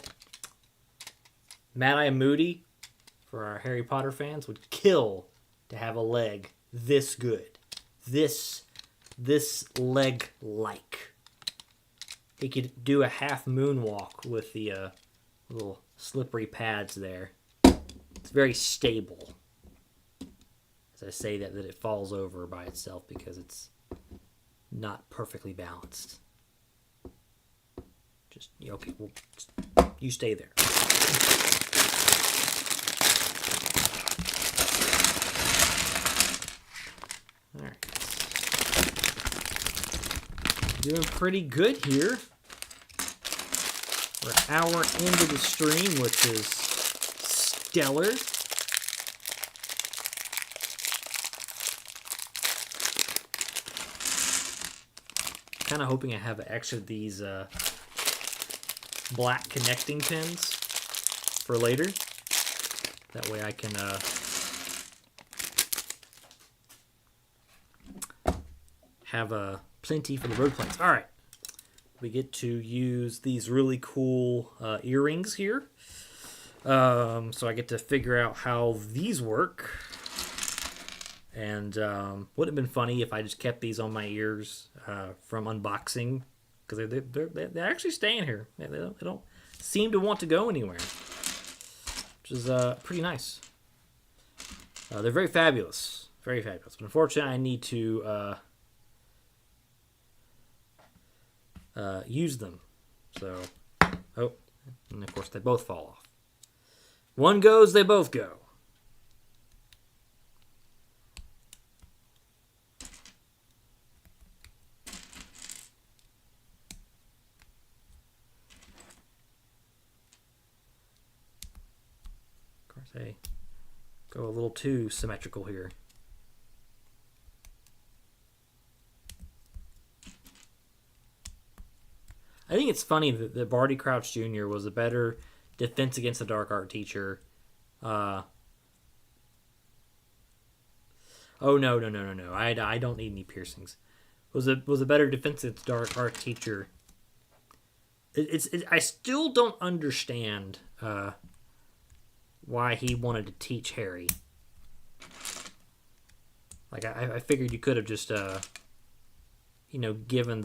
Mad Eye Moody, for our Harry Potter fans, would kill to have a leg this good. This leg-like. He could do a half moonwalk with the little slippery pads there. It's very stable. As I say that it falls over by itself because it's not perfectly balanced. Just, okay, well, you stay there. All right. Doing pretty good here. We're an hour into the stream, which is stellar. Kind of hoping I have an extra of these black connecting pins for later. That way I can have plenty for the road planes. All right, we get to use these really cool earrings here. So I get to figure out how these work. And would have been funny if I just kept these on my ears from unboxing, because they're actually staying here. They don't seem to want to go anywhere, which is pretty nice. They're very fabulous. Very fabulous. But unfortunately, I need to use them. So, oh, and of course they both fall off. One goes, they both go. Of course, they go a little too symmetrical here. I think it's funny that Barty Crouch Jr. was a better defense against the dark art teacher. Oh, no. I don't need any piercings. Was a better defense against dark art teacher. I still don't understand why he wanted to teach Harry. Like, I figured you could have just given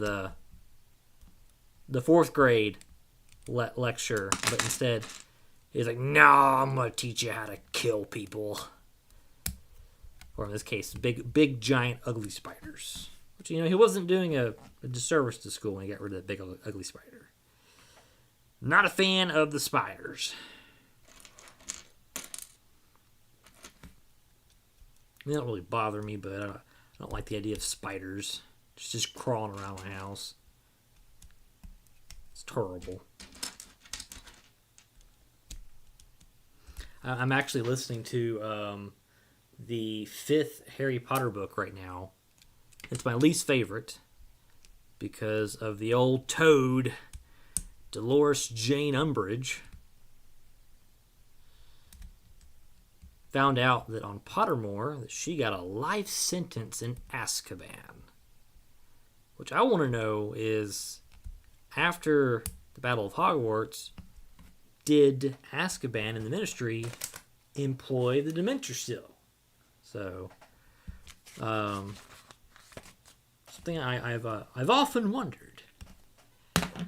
the fourth grade lecture, but instead he's like, no, I'm gonna teach you how to kill people, or in this case, big giant ugly spiders, which he wasn't doing a disservice to school when he got rid of that big ugly spider. Not a fan of the spiders. They don't really bother me, but I don't like the idea of spiders just crawling around my house. It's terrible. I'm actually listening to the 5th Harry Potter book right now. It's my least favorite because of the old toad, Dolores Jane Umbridge. Found out that on Pottermore that she got a life sentence in Azkaban. Which I want to know is, after the Battle of Hogwarts, did Azkaban and the Ministry employ the Dementor still? So, something I've often wondered,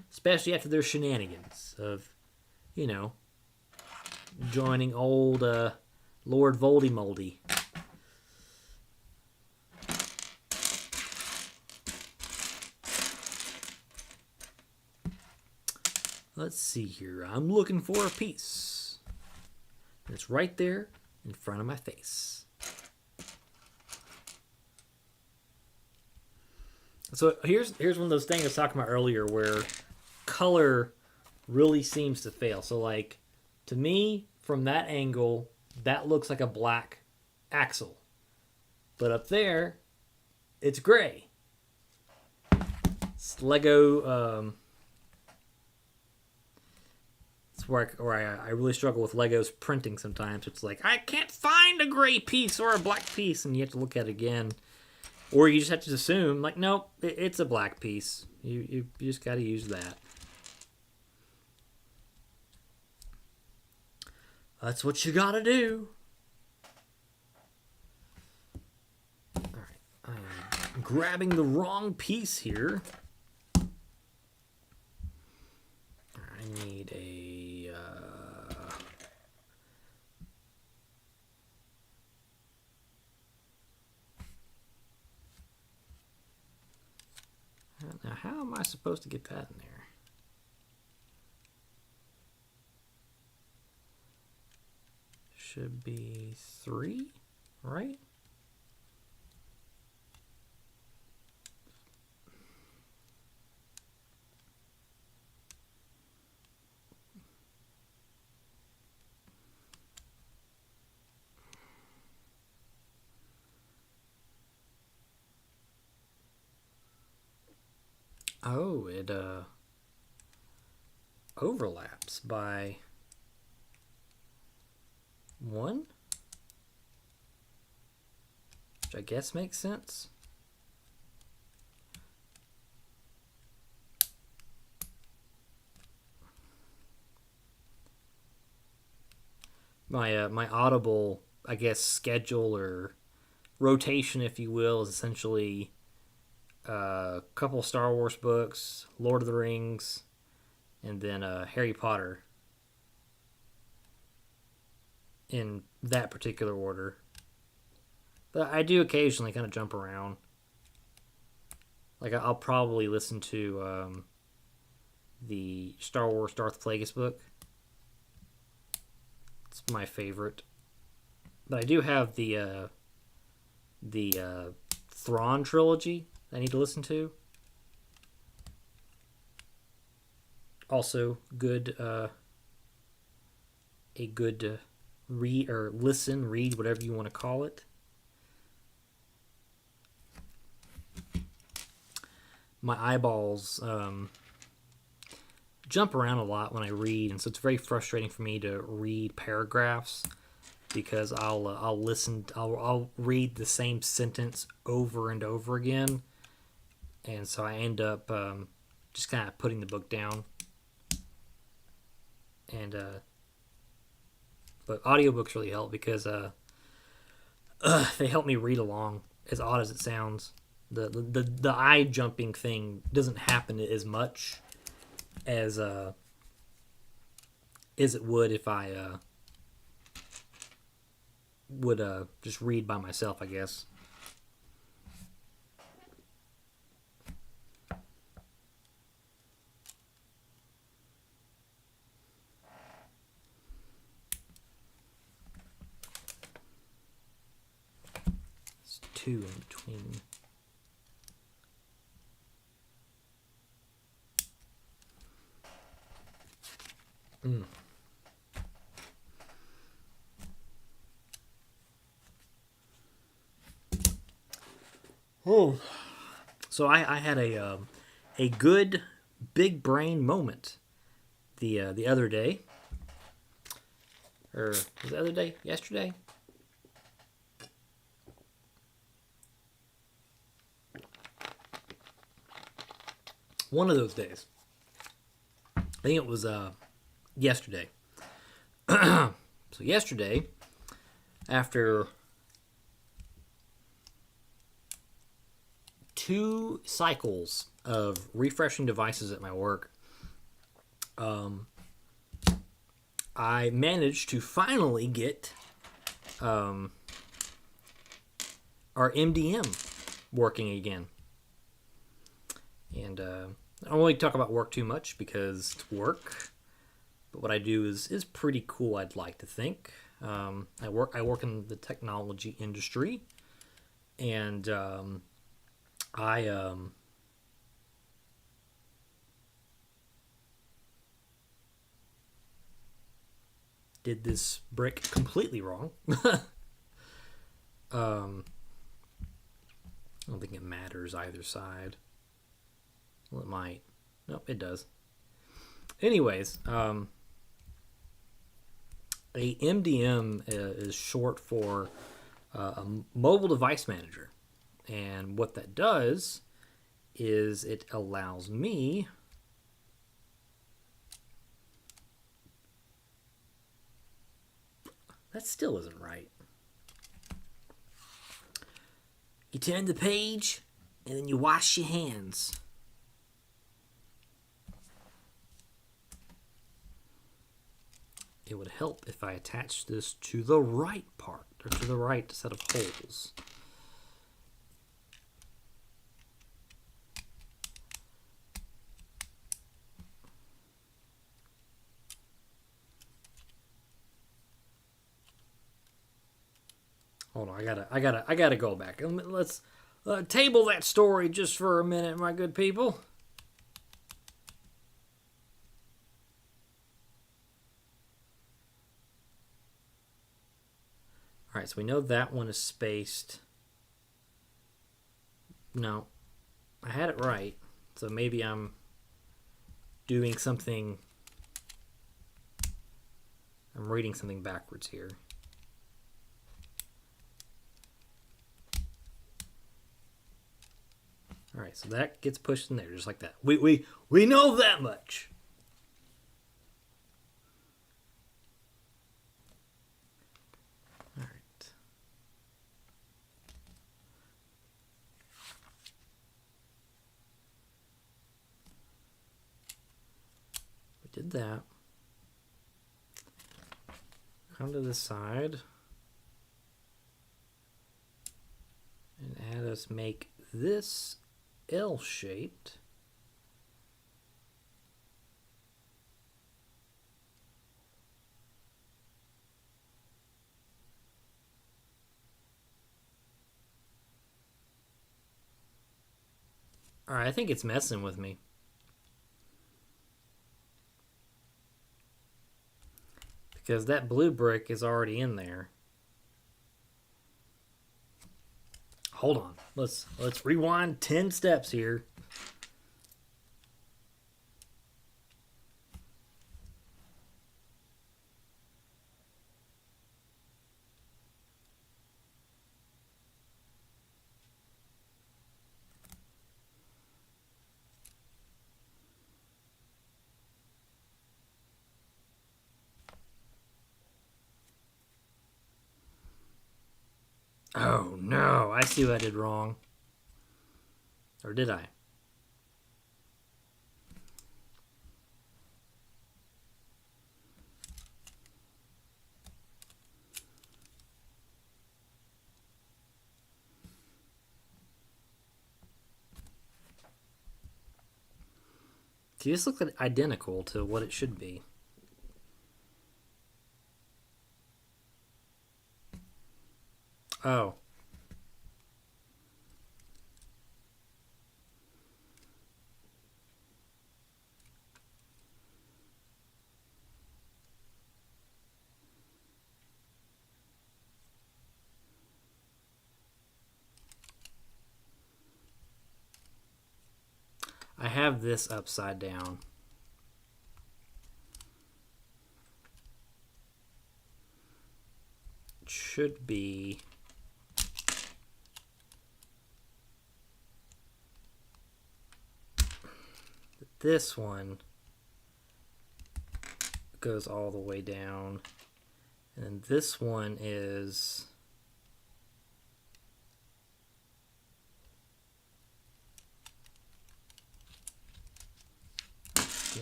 especially after their shenanigans of, joining old Lord Voldemoldy. Let's see here. I'm looking for a piece. It's right there in front of my face. So here's one of those things I was talking about earlier where color really seems to fail. So, like, to me, from that angle, that looks like a black axle. But up there, it's gray. It's Lego... where I really struggle with Legos printing sometimes. It's like, I can't find a gray piece or a black piece, and you have to look at it again. Or you just have to assume, like, nope, it's a black piece. You just got to use that. That's what you got to do. All right, I'm grabbing the wrong piece here. I need a... Now, how am I supposed to get that in there? Should be 3, right? Oh, it overlaps by 1, which I guess makes sense. My Audible, I guess, schedule or rotation, if you will, is essentially a couple Star Wars books, Lord of the Rings, and then Harry Potter in that particular order. But I do occasionally kind of jump around. Like, I'll probably listen to the Star Wars Darth Plagueis book. It's my favorite. But I do have the Thrawn trilogy I need to listen to. Also, good a good read or listen, read, whatever you want to call it. My eyeballs jump around a lot when I read, and so it's very frustrating for me to read paragraphs because I'll read the same sentence over and over again, and so I end up just kind of putting the book down. And but audiobooks really help because they help me read along. As odd as it sounds, the eye jumping thing doesn't happen as much as it would if I would just read by myself, I guess. It's 2 in between. Oh, so I had a good big brain moment the other day, or was it the other day? Yesterday? One of those days. I think it was yesterday. So yesterday, after 2 cycles of refreshing devices at my work, I managed to finally get our MDM working again. And I don't really talk about work too much because it's work. But what I do is pretty cool, I'd like to think. I work in the technology industry, and I did this brick completely wrong. I don't think it matters either side. Well, it might. Nope, it does. Anyways, a MDM is short for a mobile device manager. And what that does is it allows me that still isn't right. You turn the page and then you wash your hands. It would help if I attached this to the right part, or to the right set of holes. Hold on, I gotta go back. Let's table that story just for a minute, my good people. All right, so we know that one is spaced. No, I had it right. So maybe I'm doing something. I'm reading something backwards here. All right, so that gets pushed in there just like that. We know that much. All right. did that. Come to this side. And add us make this L-shaped. Alright, I think it's messing with me. Because that blue brick is already in there. Hold on. Let's rewind 10 steps here. Oh no, I see what I did wrong. Or did I? See, this looks identical to what it should be. Oh. I have this upside down. It should be this one goes all the way down, and then this one is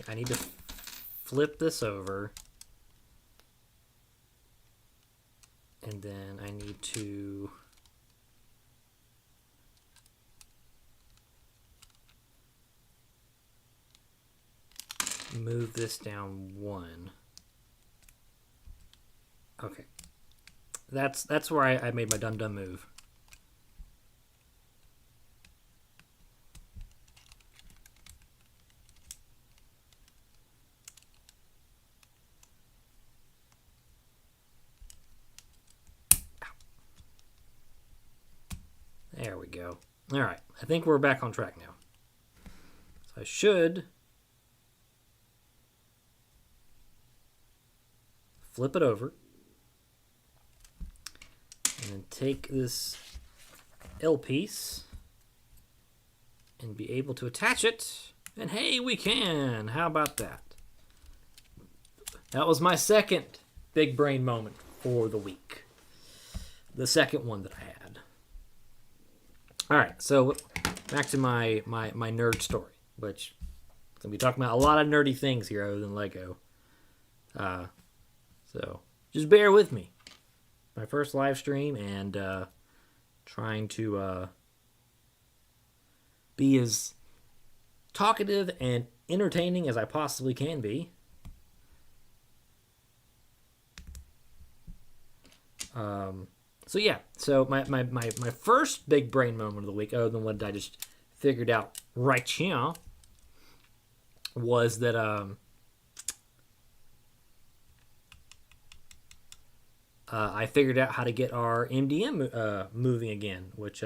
I need to flip this over, and then I need to move this down one. Okay, that's where I made my dum-dum move. There we go. All right, I think we're back on track now. So I should flip it over and then take this L piece and be able to attach it. And hey, we can. How about that? That was my second big brain moment for the week. The second one that I had. All right, so back to my nerd story, which I'm going to be talking about a lot of nerdy things here other than Lego. So just bear with me. My first live stream and trying to be as talkative and entertaining as I possibly can be. So yeah, so my first big brain moment of the week, other than what I just figured out right here, was that I figured out how to get our MDM moving again, which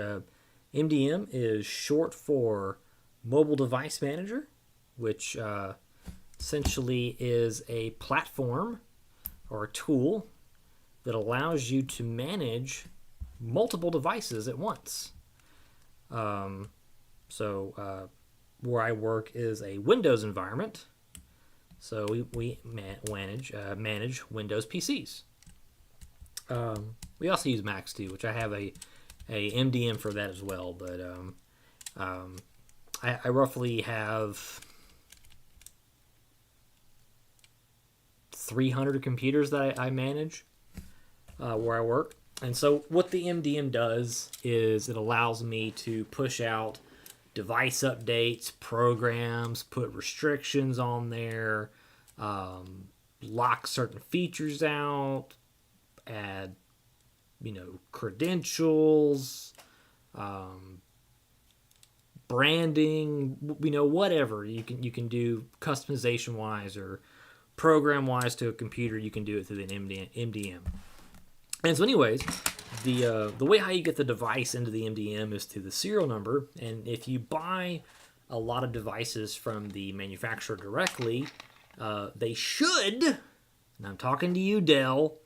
MDM is short for Mobile Device Manager, which essentially is a platform or a tool that allows you to manage multiple devices at once. So where I work is a Windows environment, so we manage Windows PCs. We also use Macs too, which I have a MDM for that as well. But I roughly have 300 computers that I manage where I work. And so what the MDM does is it allows me to push out device updates, programs, put restrictions on there, lock certain features out, add, credentials, branding, whatever you can do customization wise or program wise to a computer. You can do it through the MDM. And so, anyways, the way how you get the device into the MDM is through the serial number. And if you buy a lot of devices from the manufacturer directly, they should, and I'm talking to you, Dell,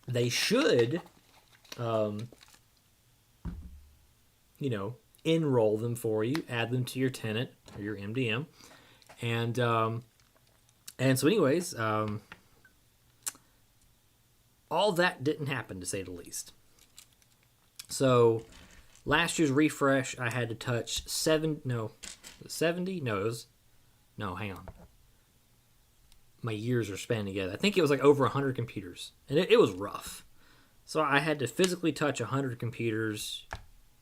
they should, enroll them for you, add them to your tenant or your MDM, and so, anyways, all that didn't happen, to say the least. So, last year's refresh, I had to touch 70. No, hang on. My years are spanning together. I think it was like over 100 computers, and it was rough. So I had to physically touch 100 computers,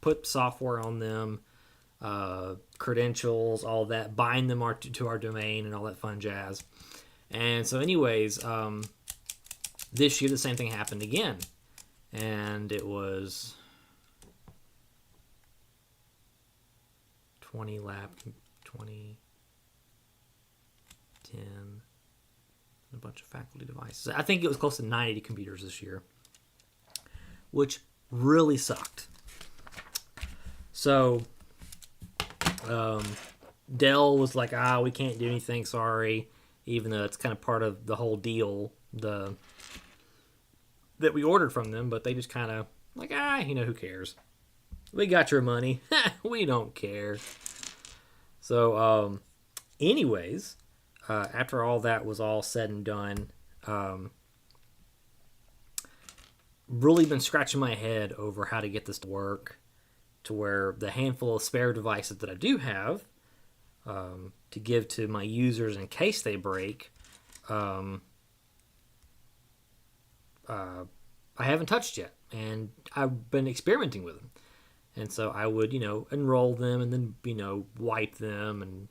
put software on them, credentials, all that, bind them to our domain and all that fun jazz. And so anyways, this year the same thing happened again. And it was 20 lab, 20, 10, a bunch of faculty devices. I think it was close to 90 computers this year, which really sucked. So Dell was like, we can't do anything, sorry, even though it's kind of part of the whole deal that we ordered from them, but they just kind of like, who cares? We got your money. We don't care. So anyways, after all that was all said and done, really been scratching my head over how to get this to work, to where the handful of spare devices that I do have to give to my users in case they break, I haven't touched yet, and I've been experimenting with them. And so I would, enroll them and then, wipe them and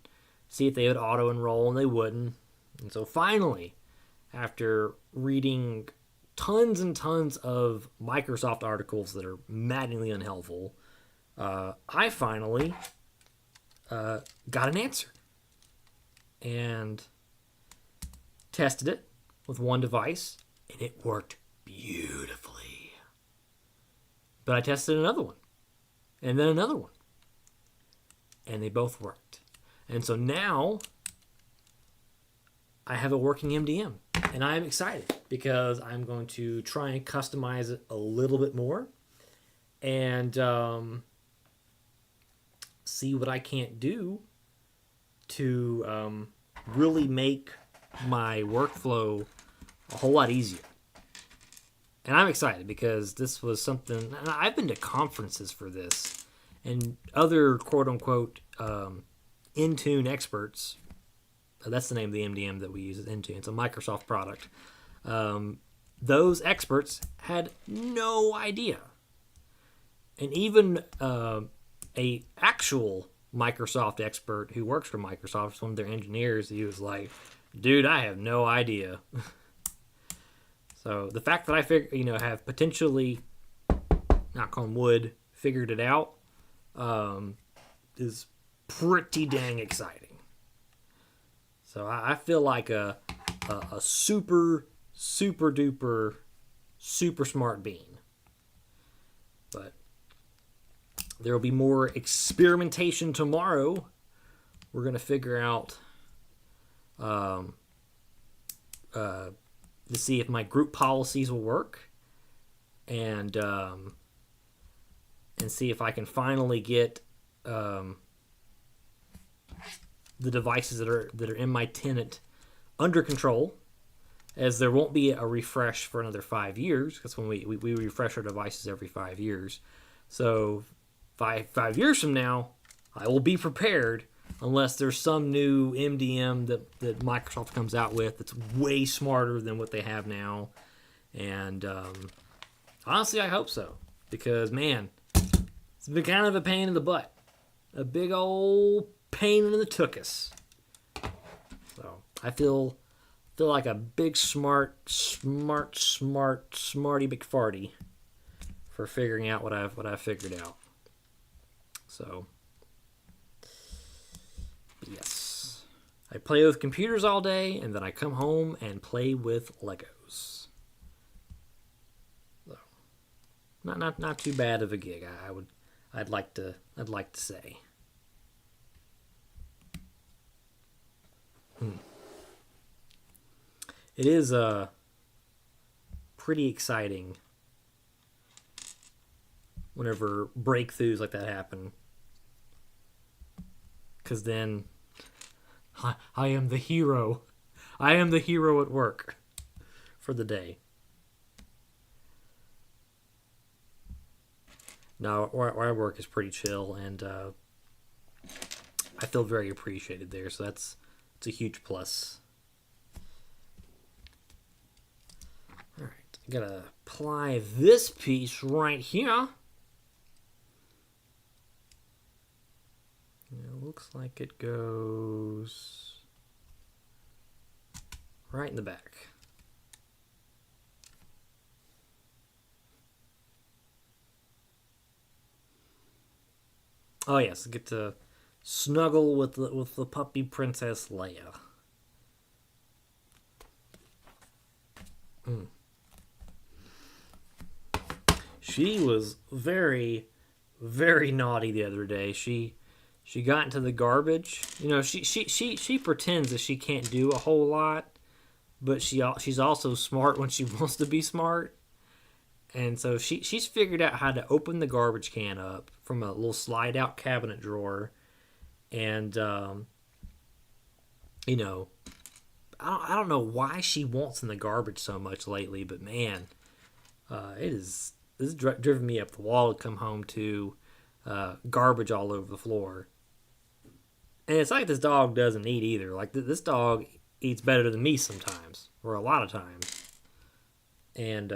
see if they would auto-enroll, and they wouldn't. And so finally, after reading tons and tons of Microsoft articles that are maddeningly unhelpful, I finally got an answer and tested it with one device, and it worked beautifully. But I tested another one, and then another one, and they both worked. And so now I have a working MDM, and I'm excited because I'm going to try and customize it a little bit more and see what I can't do to really make my workflow a whole lot easier. And I'm excited because this was something, and I've been to conferences for this, and other quote-unquote Intune experts, that's the name of the MDM that we use, is Intune. It's a Microsoft product. Those experts had no idea. And even a actual Microsoft expert who works for Microsoft, one of their engineers, he was like, dude, I have no idea. So the fact that I have potentially, knock on wood, figured it out, is pretty dang exciting. So I feel like a super, super duper, super smart bean. But there will be more experimentation tomorrow. We're going to figure out to see if my group policies will work, and see if I can finally get the devices that are in my tenant under control, as there won't be a refresh for another 5 years, because when we refresh our devices every 5 years. So five years from now, I will be prepared unless there's some new MDM that Microsoft comes out with that's way smarter than what they have now. And honestly, I hope so, because man, it's been kind of a pain in the butt, a big old pain in the tuchus. So I feel like a big smarty McFarty for figuring out what I've figured out. So yes, I play with computers all day, and then I come home and play with Legos. So not too bad of a gig. I'd like to say. It is pretty exciting whenever breakthroughs like that happen, because then I am the hero. I am the hero at work for the day. Now, where I work is pretty chill, and I feel very appreciated there, so it's a huge plus. Alright, I gotta apply this piece right here. It looks like it goes right in the back. Oh yes, get to snuggle with the puppy Princess Leia. She was very, very naughty the other day. She got into the garbage. You know, she pretends that she can't do a whole lot, but she's also smart when she wants to be smart. And so she's figured out how to open the garbage can up from a little slide out cabinet drawer. And, you know, I don't know why she wants in the garbage so much lately, but man, this has driven me up the wall to come home to garbage all over the floor. And it's like this dog doesn't eat either. Like this dog eats better than me sometimes, or a lot of times. And,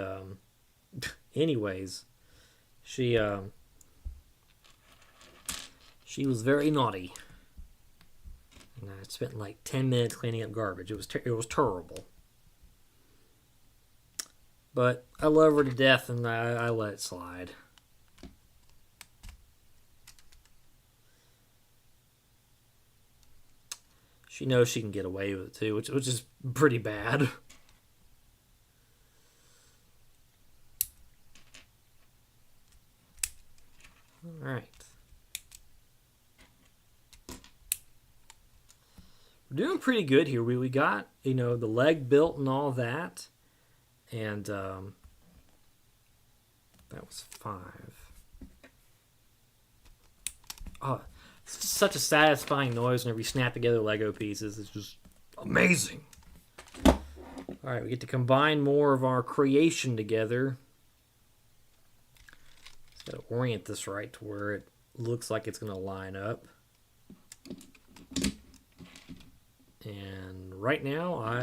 anyways, she was very naughty, and I spent like 10 minutes cleaning up garbage. It was terrible, but I love her to death, and I let it slide. She knows she can get away with it too, which is pretty bad. All right. We're doing pretty good here. We got, the leg built and all that. And that was 5. Oh, it's such a satisfying noise whenever you snap together Lego pieces. It's just amazing. All right, we get to combine more of our creation together. Got to orient this right to where it looks like it's going to line up. And right now,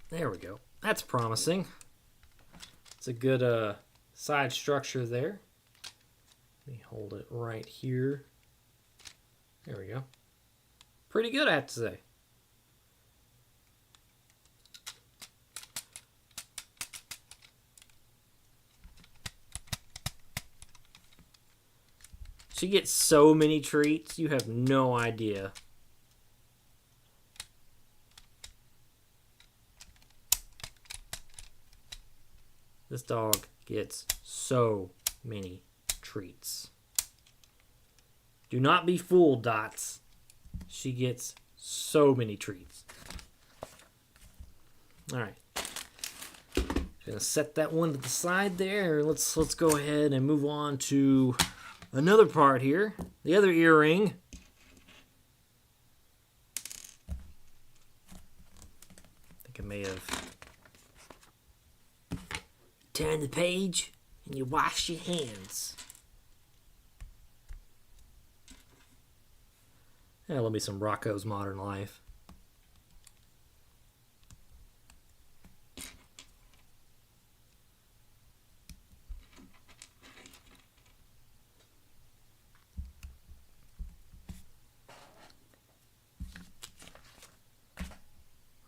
there we go. That's promising. It's a good side structure there. Let me hold it right here. There we go. Pretty good, I have to say. She gets so many treats, you have no idea. This dog gets so many treats. Do not be fooled, Dots. She gets so many treats. All right. Gonna set that one to the side there. Let's go ahead and move on to another part here. The other earring. I think I may have turned the page and you wash your hands. Yeah, let me some Rocco's Modern Life.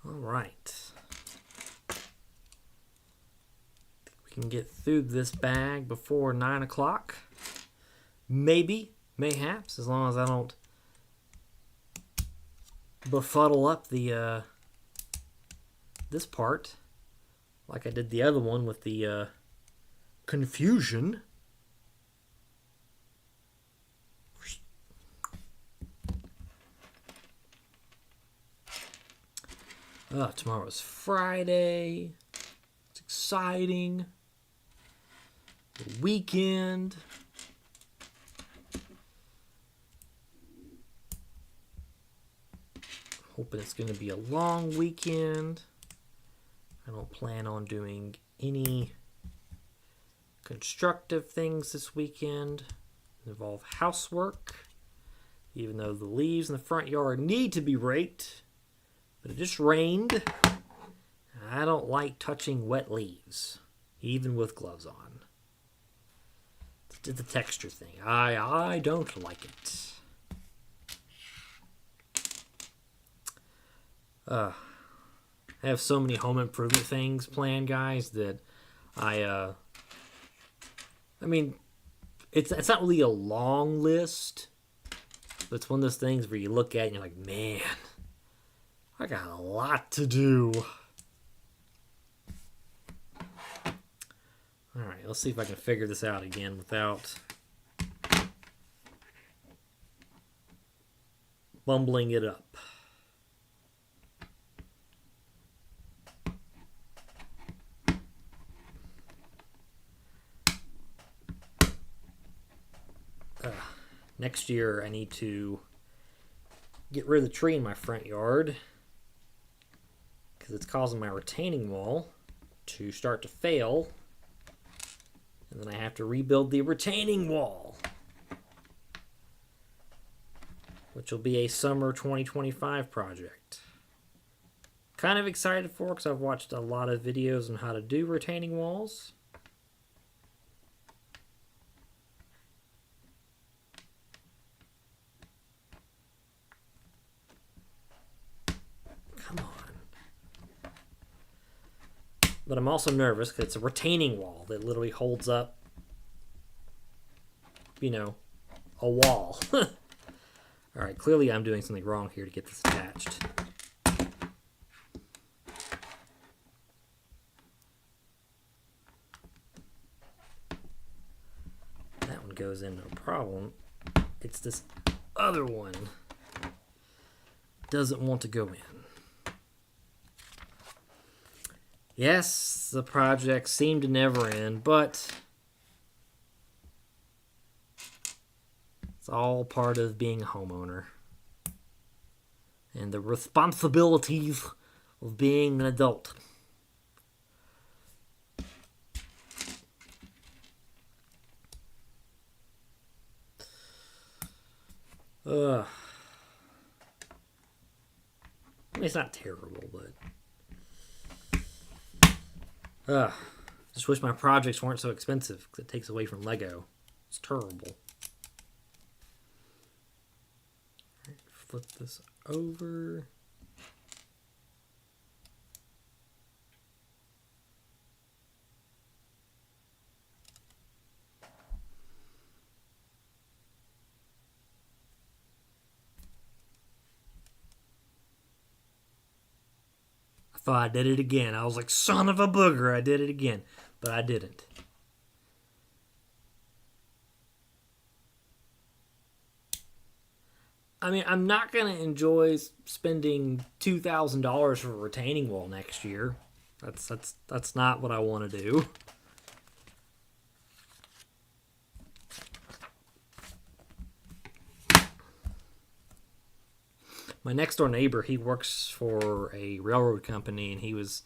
All right. We can get through this bag before 9 o'clock. Maybe, mayhaps, as long as I don't befuddle up the this part like I did the other one with the confusion. Tomorrow's Friday. It's exciting. The weekend. Hoping it's going to be a long weekend. I don't plan on doing any constructive things this weekend. Involve housework. Even though the leaves in the front yard need to be raked. But it just rained. I don't like touching wet leaves, even with gloves on. It's the texture thing. I don't like it. I have so many home improvement things planned, guys, that I mean, it's not really a long list, but it's one of those things where you look at it and you're like, man, I got a lot to do. Alright, let's see if I can figure this out again without bumbling it up. Next year I need to get rid of the tree in my front yard because it's causing my retaining wall to start to fail, and then I have to rebuild the retaining wall, which will be a summer 2025 project. Kind of excited for it because I've watched a lot of videos on how to do retaining walls. Come on. But I'm also nervous because it's a retaining wall that literally holds up, you know, a wall. Alright, clearly I'm doing something wrong here to get this attached. That one goes in, no problem. It's this other one doesn't want to go in. Yes, the projects seem to never end, but it's all part of being a homeowner and the responsibilities of being an adult. I mean, it's not terrible, but just wish my projects weren't so expensive because it takes away from Lego. It's terrible. Right, flip this over. I thought I did it again. I was like, son of a booger, I did it again. But I didn't. I mean, I'm not going to enjoy spending $2,000 for a retaining wall next year. That's not what I want to do. my next door neighbor, he works for a railroad company, and he was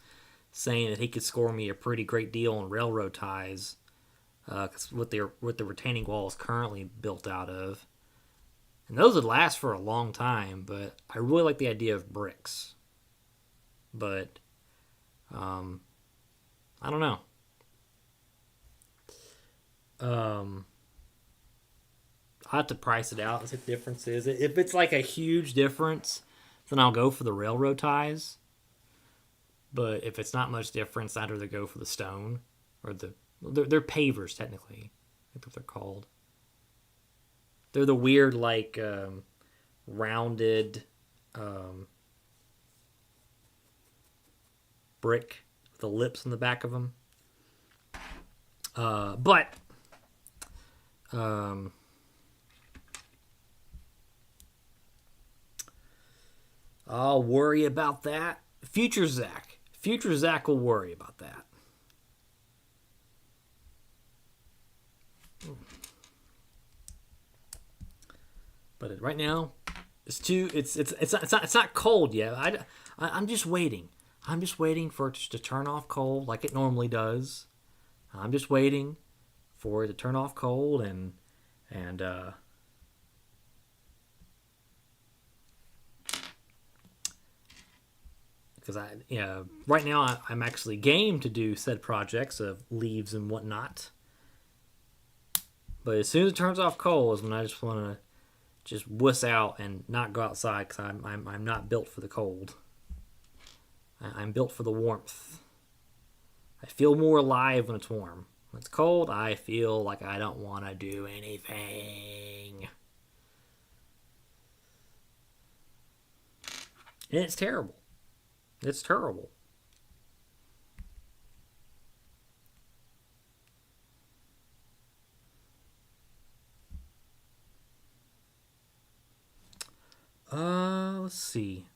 saying that he could score me a pretty great deal on railroad ties, cause what the retaining wall is currently built out of, and those would last for a long time. But I really like the idea of bricks. But I don't know. I have to price it out and see what the difference is. If it's like a huge difference, then I'll go for the railroad ties. But if it's not much difference, I'd rather go for the stone or they're pavers technically. That's what they're called. They're the weird like rounded brick with the lips on the back of them. But I'll worry about that. Future Zach will worry about that. But right now, it's not cold yet. I'm just waiting. I'm just waiting for it to turn off cold like it normally does. I'm just waiting for it to turn off cold and because right now I'm actually game to do said projects of leaves and whatnot. But as soon as it turns off cold is when I just want to just wuss out and not go outside because I'm not built for the cold. I'm built for the warmth. I feel more alive when it's warm. When it's cold, I feel like I don't want to do anything. And it's terrible. It's terrible. Let's see.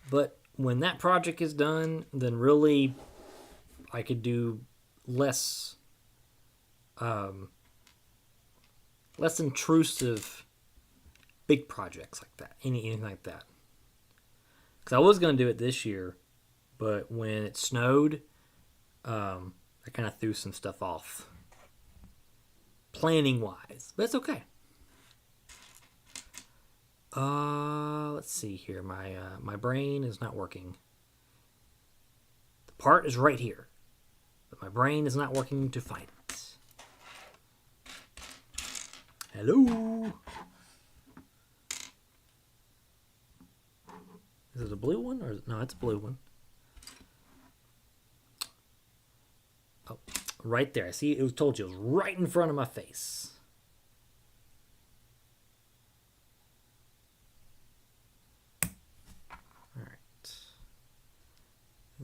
But when that project is done, then really I could do less intrusive big projects like that. Anything like that. Because I was going to do it this year, but when it snowed, I kind of threw some stuff off. Planning wise. But it's okay. Let's see here. My brain is not working. The part is right here, but my brain is not working to find it. Hello. Is it a blue one or no? It's a blue one. Oh, right there. I see. It was told you it was right in front of my face.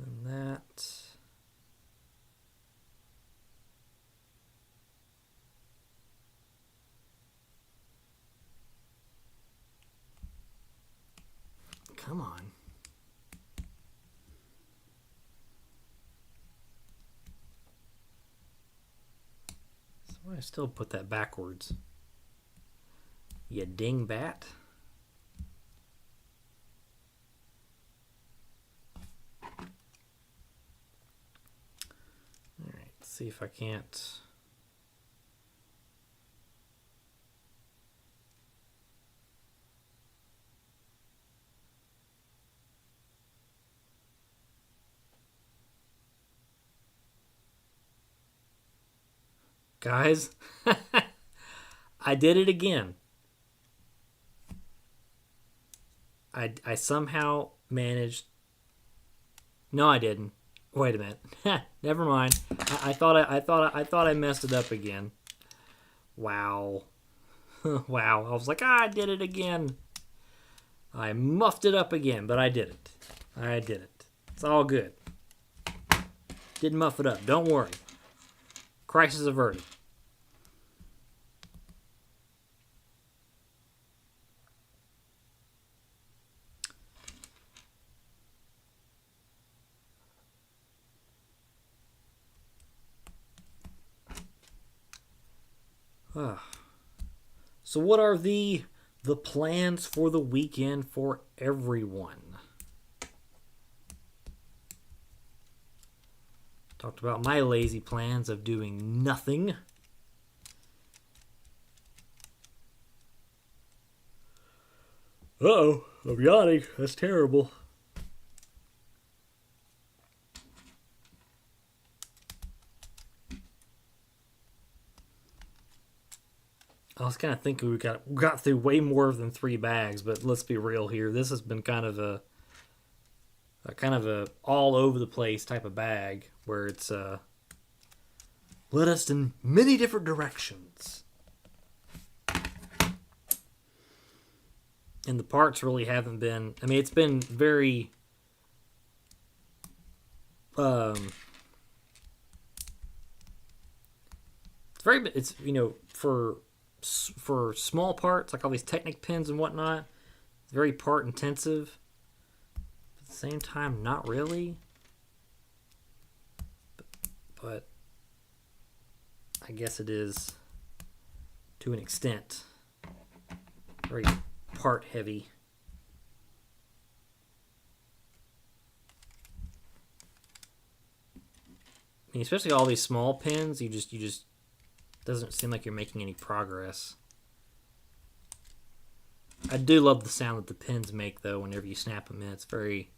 And that. Come on. So I still put that backwards. You dingbat. See if I can't. Guys, I did it again. I somehow managed. No, I didn't. Wait a minute. Never mind. I thought I messed it up again. Wow. Wow. I was like, I did it again. I muffed it up again, but I did it. I did it. It's all good. Didn't muff it up. Don't worry. Crisis averted. So what are the plans for the weekend for everyone? Talked about my lazy plans of doing nothing. Uh-oh, I'm yawning. That's terrible. I was kind of thinking we got through way more than 3 bags, but let's be real here. This has been kind of a all over the place type of bag where it's led us in many different directions. And the parts really haven't been. I mean, it's been very. It's very. It's for small parts like all these Technic pins and whatnot. It's very part intensive. At the same time, not really. But I guess it is to an extent. Very part heavy. I mean, especially all these small pins, you just doesn't seem like you're making any progress. I do love the sound that the pins make though whenever you snap them in. It's very,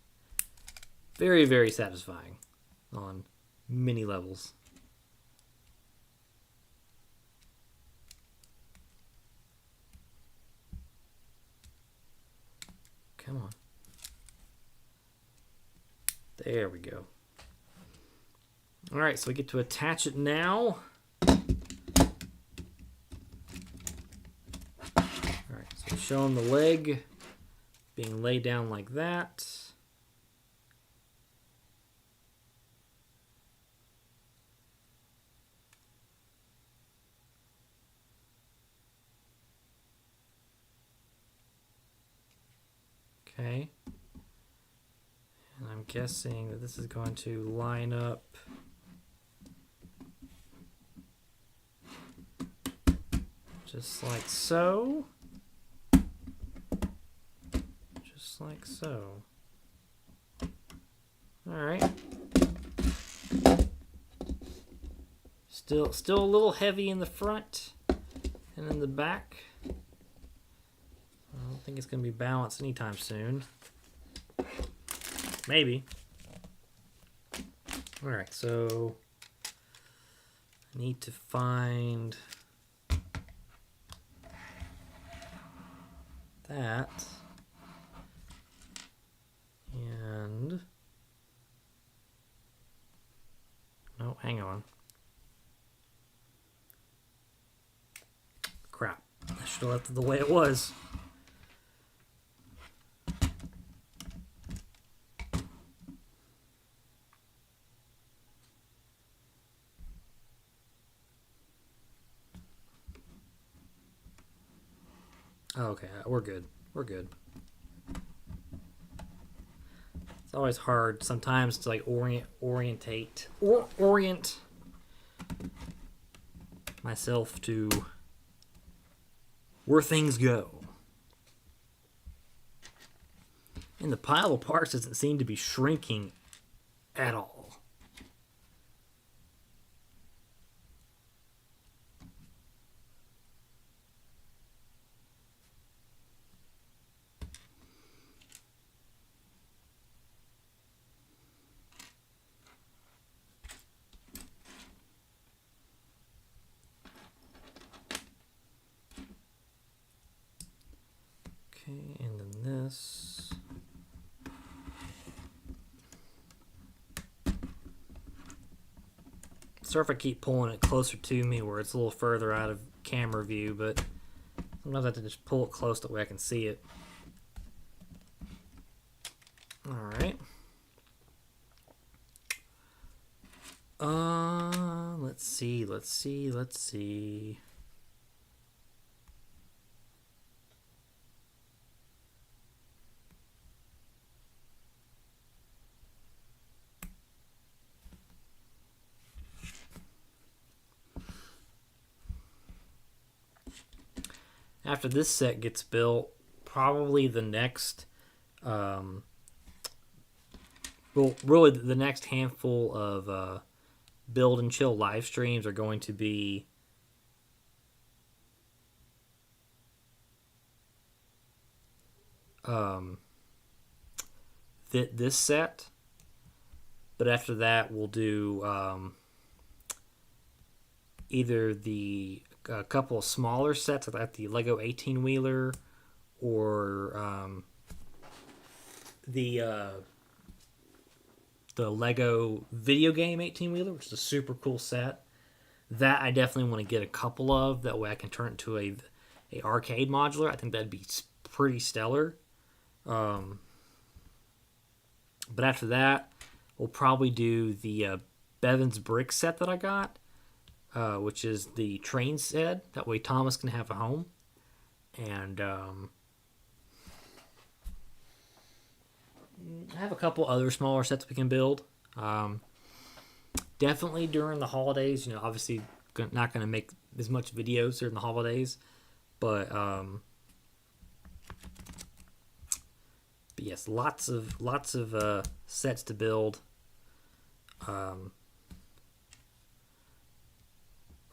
very, very satisfying on many levels. Come on. There we go. All right, so we get to attach it now. All right, so showing the leg being laid down like that. Okay. And I'm guessing that this is going to line up just like so. Just like so. All right. Still a little heavy in the front and in the back. I don't think it's going to be balanced anytime soon. Maybe. All right, so I need to find that. And no, hang on. Crap. I should have left it the way it was. Oh, okay, we're good. We're good. It's always hard sometimes to like orient myself to where things go. And the pile of parts doesn't seem to be shrinking at all. Okay, and then this. Sorry if I keep pulling it closer to me where it's a little further out of camera view, but sometimes I have to just pull it close that way I can see it. Alright. Let's see. after this set gets built, probably the next, really the next handful of build and chill live streams are going to be this set. But after that, we'll do either the couple of smaller sets like the Lego 18-wheeler or the Lego video game 18-wheeler, which is a super cool set. That I definitely want to get a couple of. That way I can turn it into a arcade modular. I think that'd be pretty stellar. But after that, we'll probably do the Bevan's Brick set that I got, which is the train set. That way Thomas can have a home. And I have a couple other smaller sets we can build. Definitely during the holidays. Obviously not going to make as much videos during the holidays. But yes, lots of sets to build.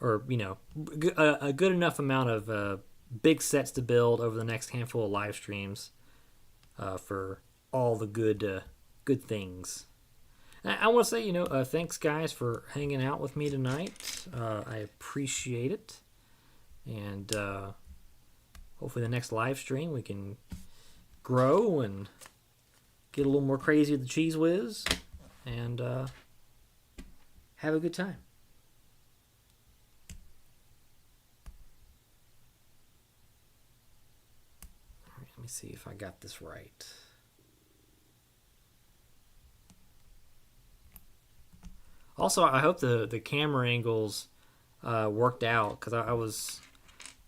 Or a good enough amount of big sets to build over the next handful of live streams for all the good things. I want to say, thanks guys for hanging out with me tonight. I appreciate it, and hopefully the next live stream we can grow and get a little more crazy with the Cheese Whiz and have a good time. All right, let me see if I got this right. Also, I hope the camera angles worked out, because I was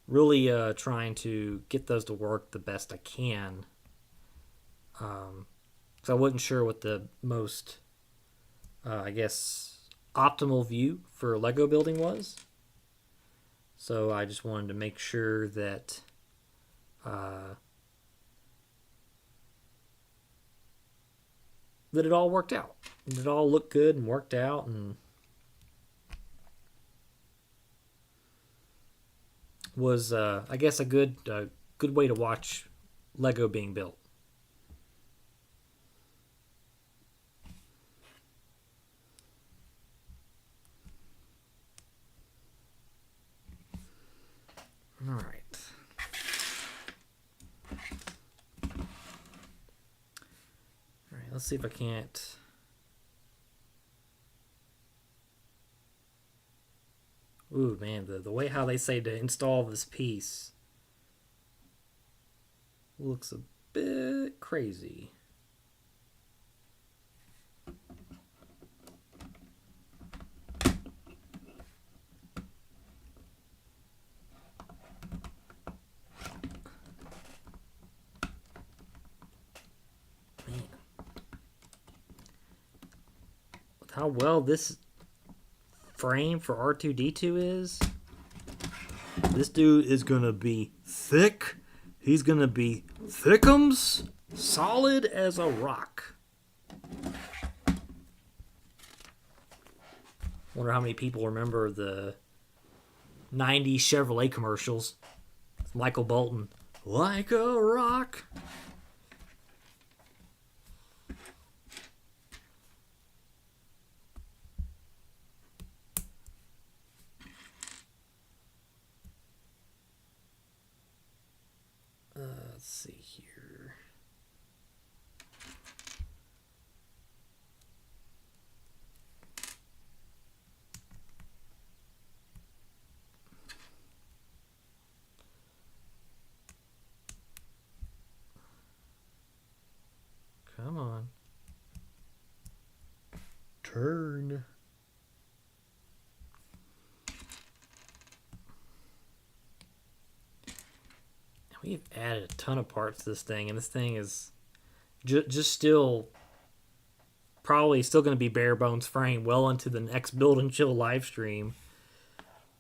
really trying to get those to work the best I can. Because I wasn't sure what the most, optimal view for Lego building was. So I just wanted to make sure that that it all worked out. It all looked good and worked out, and was a good way to watch Lego being built. All right. Let's see if I can't. Ooh, man, the way how they say to install this piece looks a bit crazy. How well this frame for R2D2 is. This dude is gonna be thick. He's gonna be thickums, solid as a rock. Wonder how many people remember the 90s Chevrolet commercials with Michael Bolton. Like a rock. Let's see here. Come on. Turn. We've added a ton of parts to this thing, and this thing is just still probably still going to be bare bones frame well into the next Build and Chill live stream,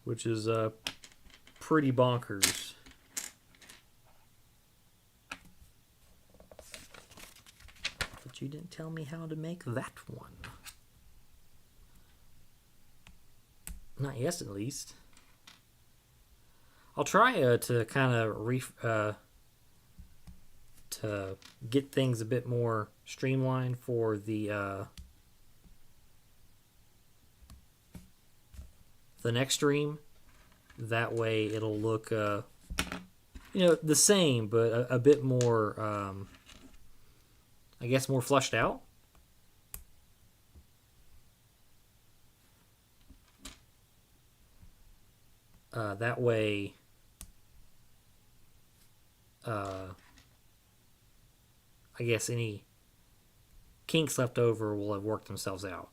which is pretty bonkers. But you didn't tell me how to make that one. Not yet, at least. I'll try to kind of to get things a bit more streamlined for the next stream. That way it'll look, the same, but a bit more, I guess, more fleshed out. That way, I guess any kinks left over will have worked themselves out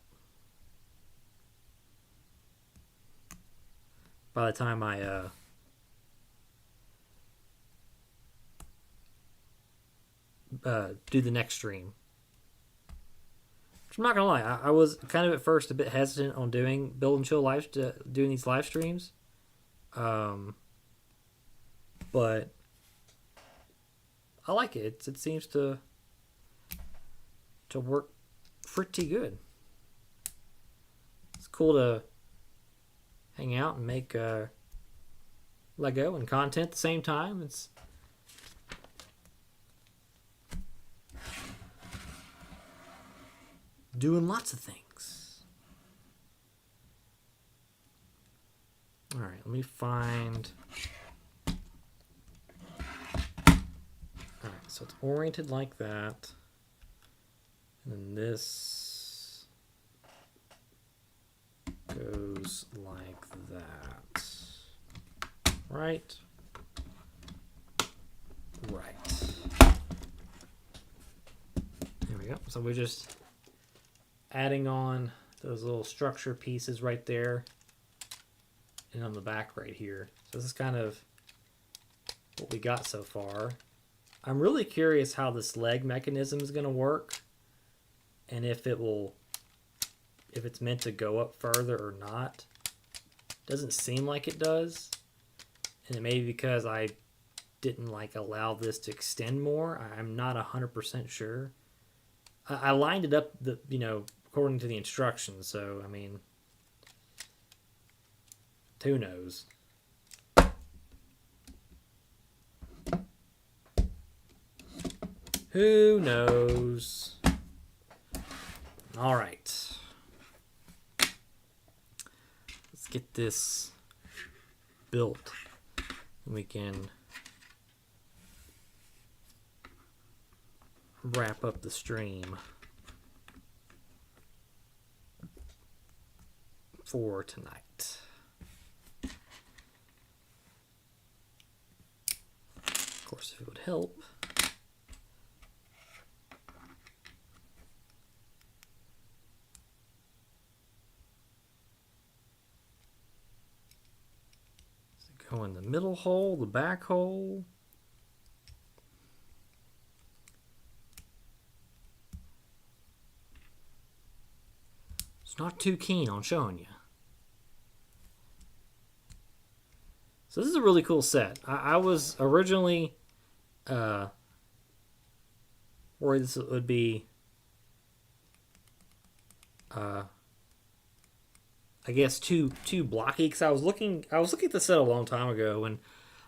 by the time I do the next stream. Which I'm not gonna lie, I was kind of at first a bit hesitant on doing Build and Chill doing these live streams, but I like it. It seems to work pretty good. It's cool to hang out and make Lego and content at the same time. It's doing lots of things. All right, let me find. All right, so it's oriented like that. And then this goes like that. Right? Right. There we go. So we're just adding on those little structure pieces right there and on the back right here. So this is kind of what we got so far. I'm really curious how this leg mechanism is going to work, and if it's meant to go up further or not. Doesn't seem like it does, and it may be because I didn't allow this to extend more. I'm not 100% sure. I lined it up according to the instructions, so I mean, who knows? Who knows? All right. Let's get this built. We can wrap up the stream for tonight. Of course, if it would help. Go in the middle hole, the back hole. It's not too keen on showing you. So this is a really cool set. I was originally worried this would be I guess too blocky, because I was looking at the set a long time ago and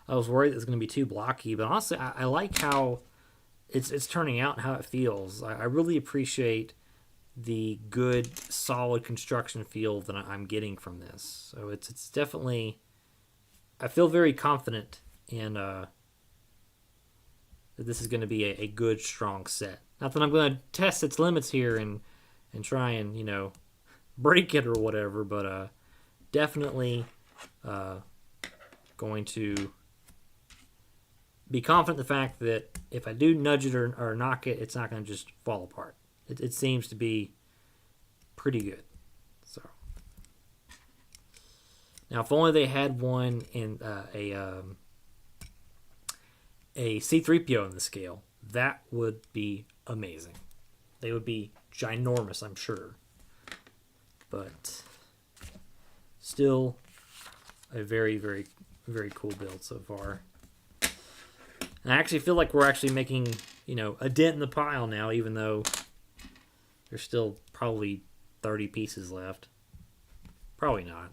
I was worried it was going to be too blocky. But honestly, I like how it's turning out and how it feels. I really appreciate the good, solid construction feel that I'm getting from this. So it's definitely, I feel very confident in that this is going to be a good, strong set. Not that I'm going to test its limits here and try and break it or whatever, but definitely going to be confident in the fact that if I do nudge it or knock it, it's not going to just fall apart. It seems to be pretty good. So now, if only they had one in a C-3PO in the scale, that would be amazing. They would be ginormous, I'm sure. But still a very, very, very cool build so far. And I actually feel like we're actually making, a dent in the pile now, even though There's still probably 30 pieces left. Probably not.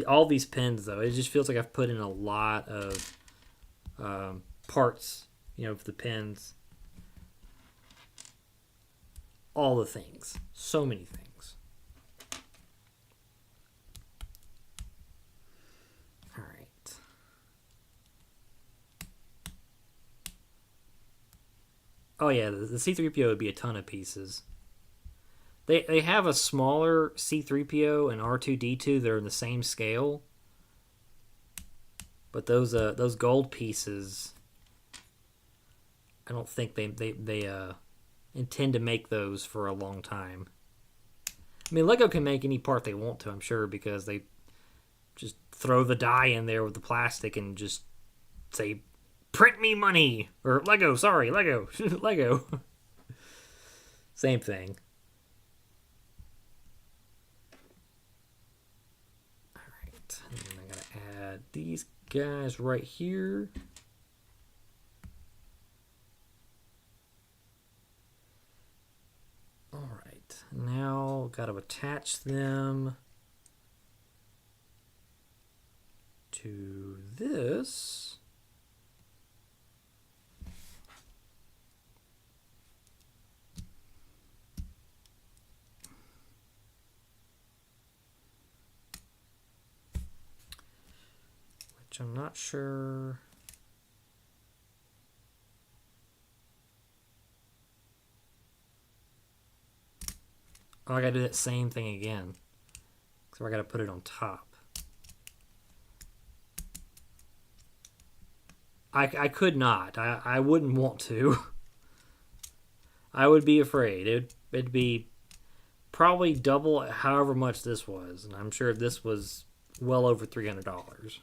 All these pins, though, it just feels like I've put in a lot of parts, for the pins. All the things. So many things. All right. Oh, yeah, the C-3PO would be a ton of pieces. They have a smaller C-3PO and R2D2 that are in the same scale. But those gold pieces, I don't think they intend to make those for a long time. I mean, Lego can make any part they want to, I'm sure, because they just throw the die in there with the plastic and just say, print me money! Or Lego, sorry, Lego. Lego. Same thing. Alright, and then I gotta add these guys right here. Alright, now gotta attach them to this. Which I'm not sure. Oh, I gotta do that same thing again. So I gotta put it on top. I could not. I wouldn't want to. I would be afraid. It'd be probably double however much this was. And I'm sure this was well over $300.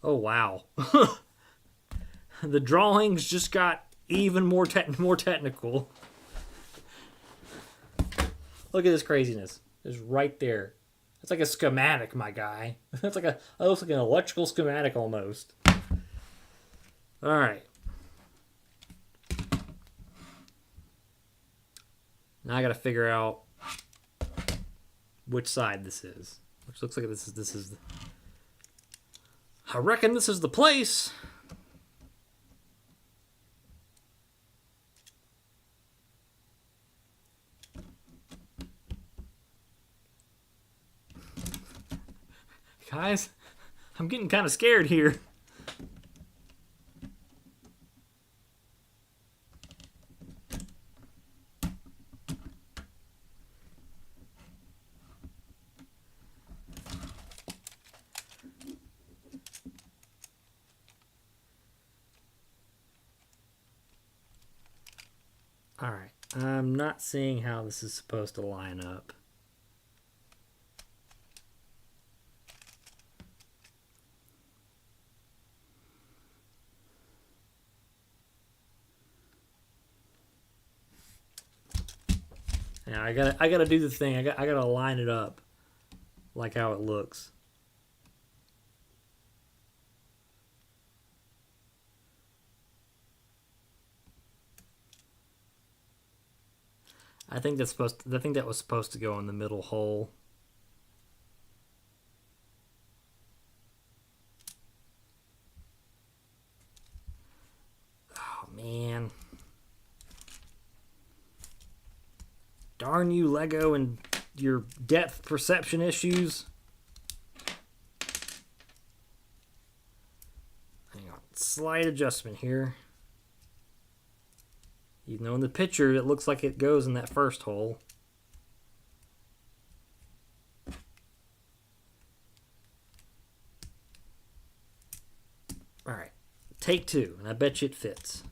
Oh, wow. The drawings just got even more technical. Look at this craziness. It's right there. It's like a schematic, my guy. That's like looks like an electrical schematic almost. All right. Now I got to figure out which side this is. Which looks like this is. I reckon this is the place. Guys, I'm getting kind of scared here. Alright, I'm not seeing how this is supposed to line up. Yeah, I gotta do the thing. I gotta line it up like how it looks. I think that was supposed to go in the middle hole. Oh man. Darn you, Lego, and your depth perception issues. Hang on. Slight adjustment here. Even though in the picture it looks like it goes in that first hole. Alright, take two, and I bet you it fits.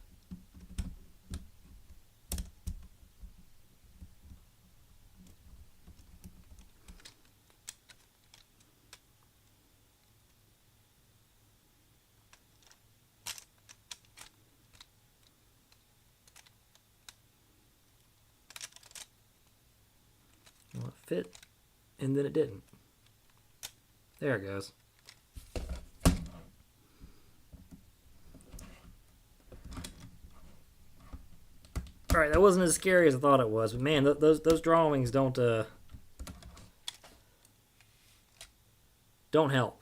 fit, and then it didn't. There it goes. Alright, that wasn't as scary as I thought it was, but man, those drawings don't help.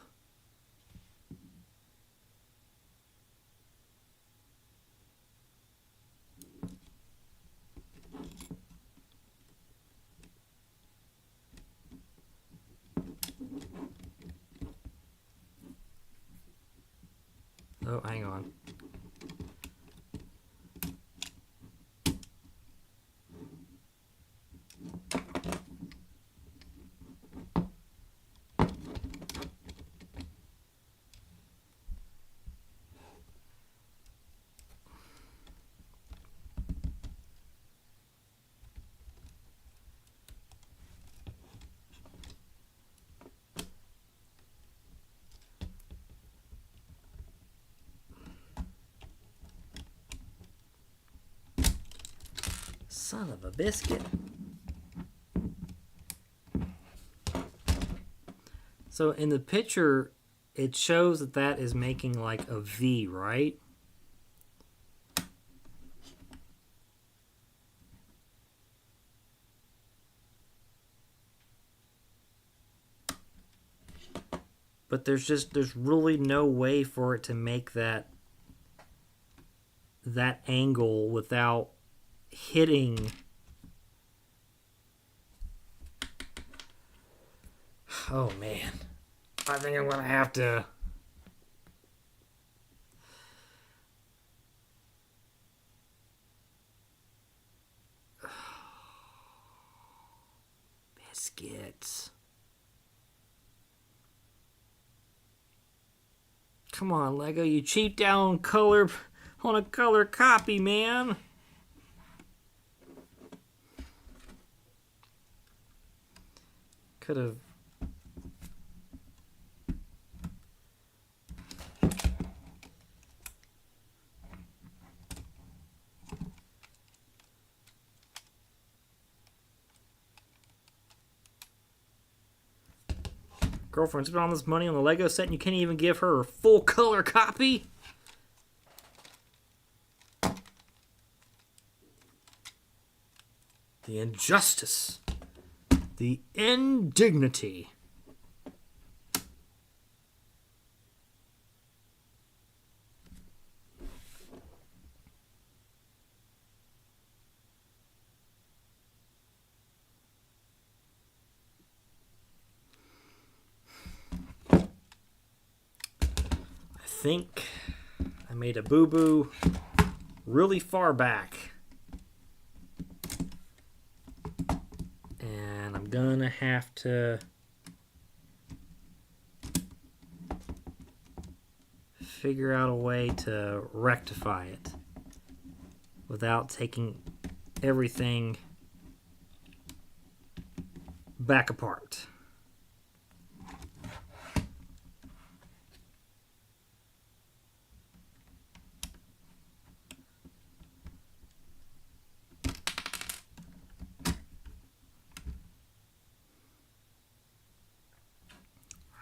Oh, hang on. Son of a biscuit. So in the picture, it shows that that is making like a V, right? But there's really no way for it to make that angle without hitting. Oh man, I think I'm gonna have to biscuits. Come on, Lego, you cheaped out on color on a color copy, man. Could have. Girlfriend spent all this money on the Lego set and you can't even give her a full color copy? The injustice. The indignity. I think I made a boo-boo really far back. And I'm gonna have to figure out a way to rectify it without taking everything back apart.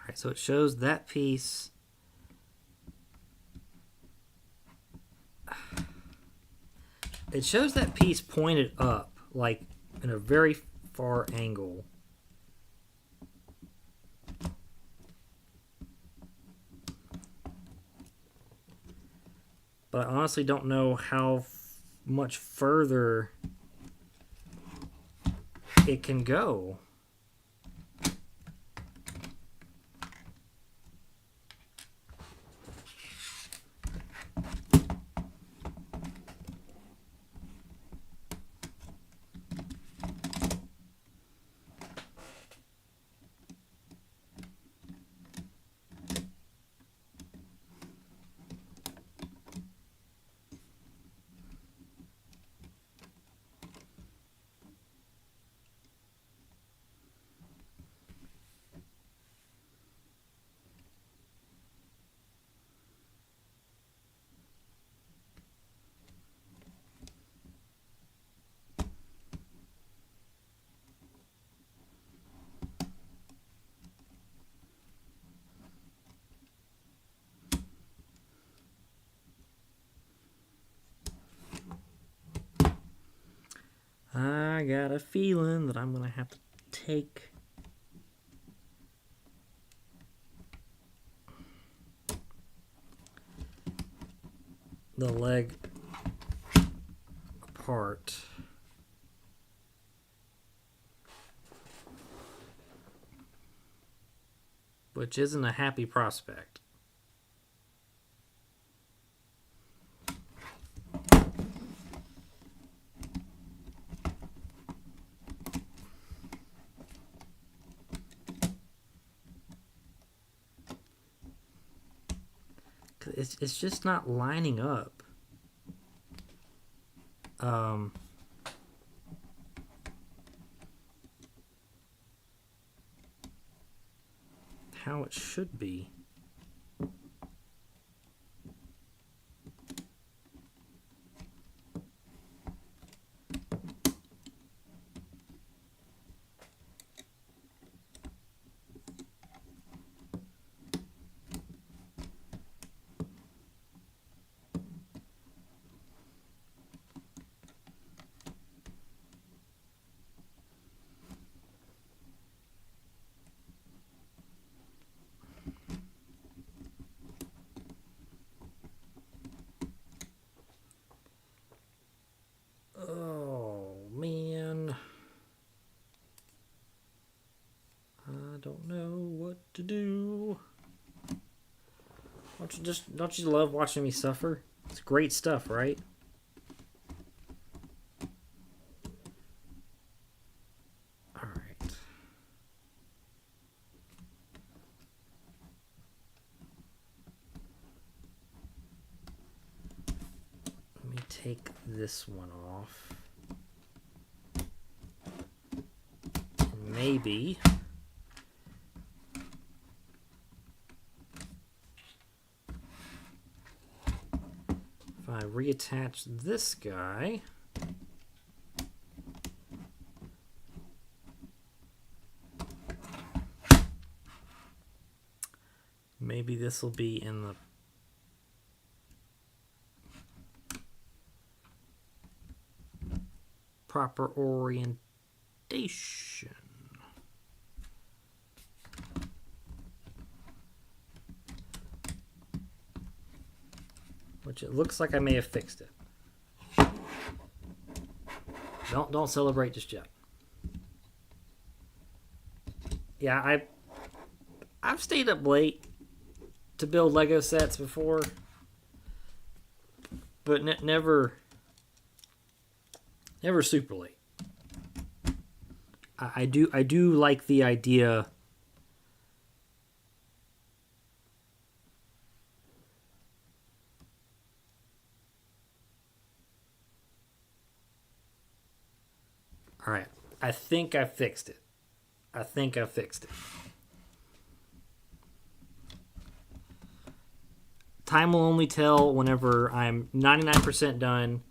Alright, so it shows that piece. It shows that piece pointed up, like in a very far angle. But I honestly don't know how much further it can go. I got a feeling that I'm gonna have to take the leg apart. Which isn't a happy prospect. It's just not lining up. How it should be. Oh, man. I don't know what to do. Don't you love watching me suffer? It's great stuff, right? All right. Let me take this one off. And maybe if I reattach this guy, maybe this will be in the proper orientation. Which it looks like I may have fixed it. Don't celebrate just yet. Yeah, I've stayed up late to build Lego sets before, but never super late. I do like the idea. All right, I think I fixed it. Time will only tell whenever I'm 99% done,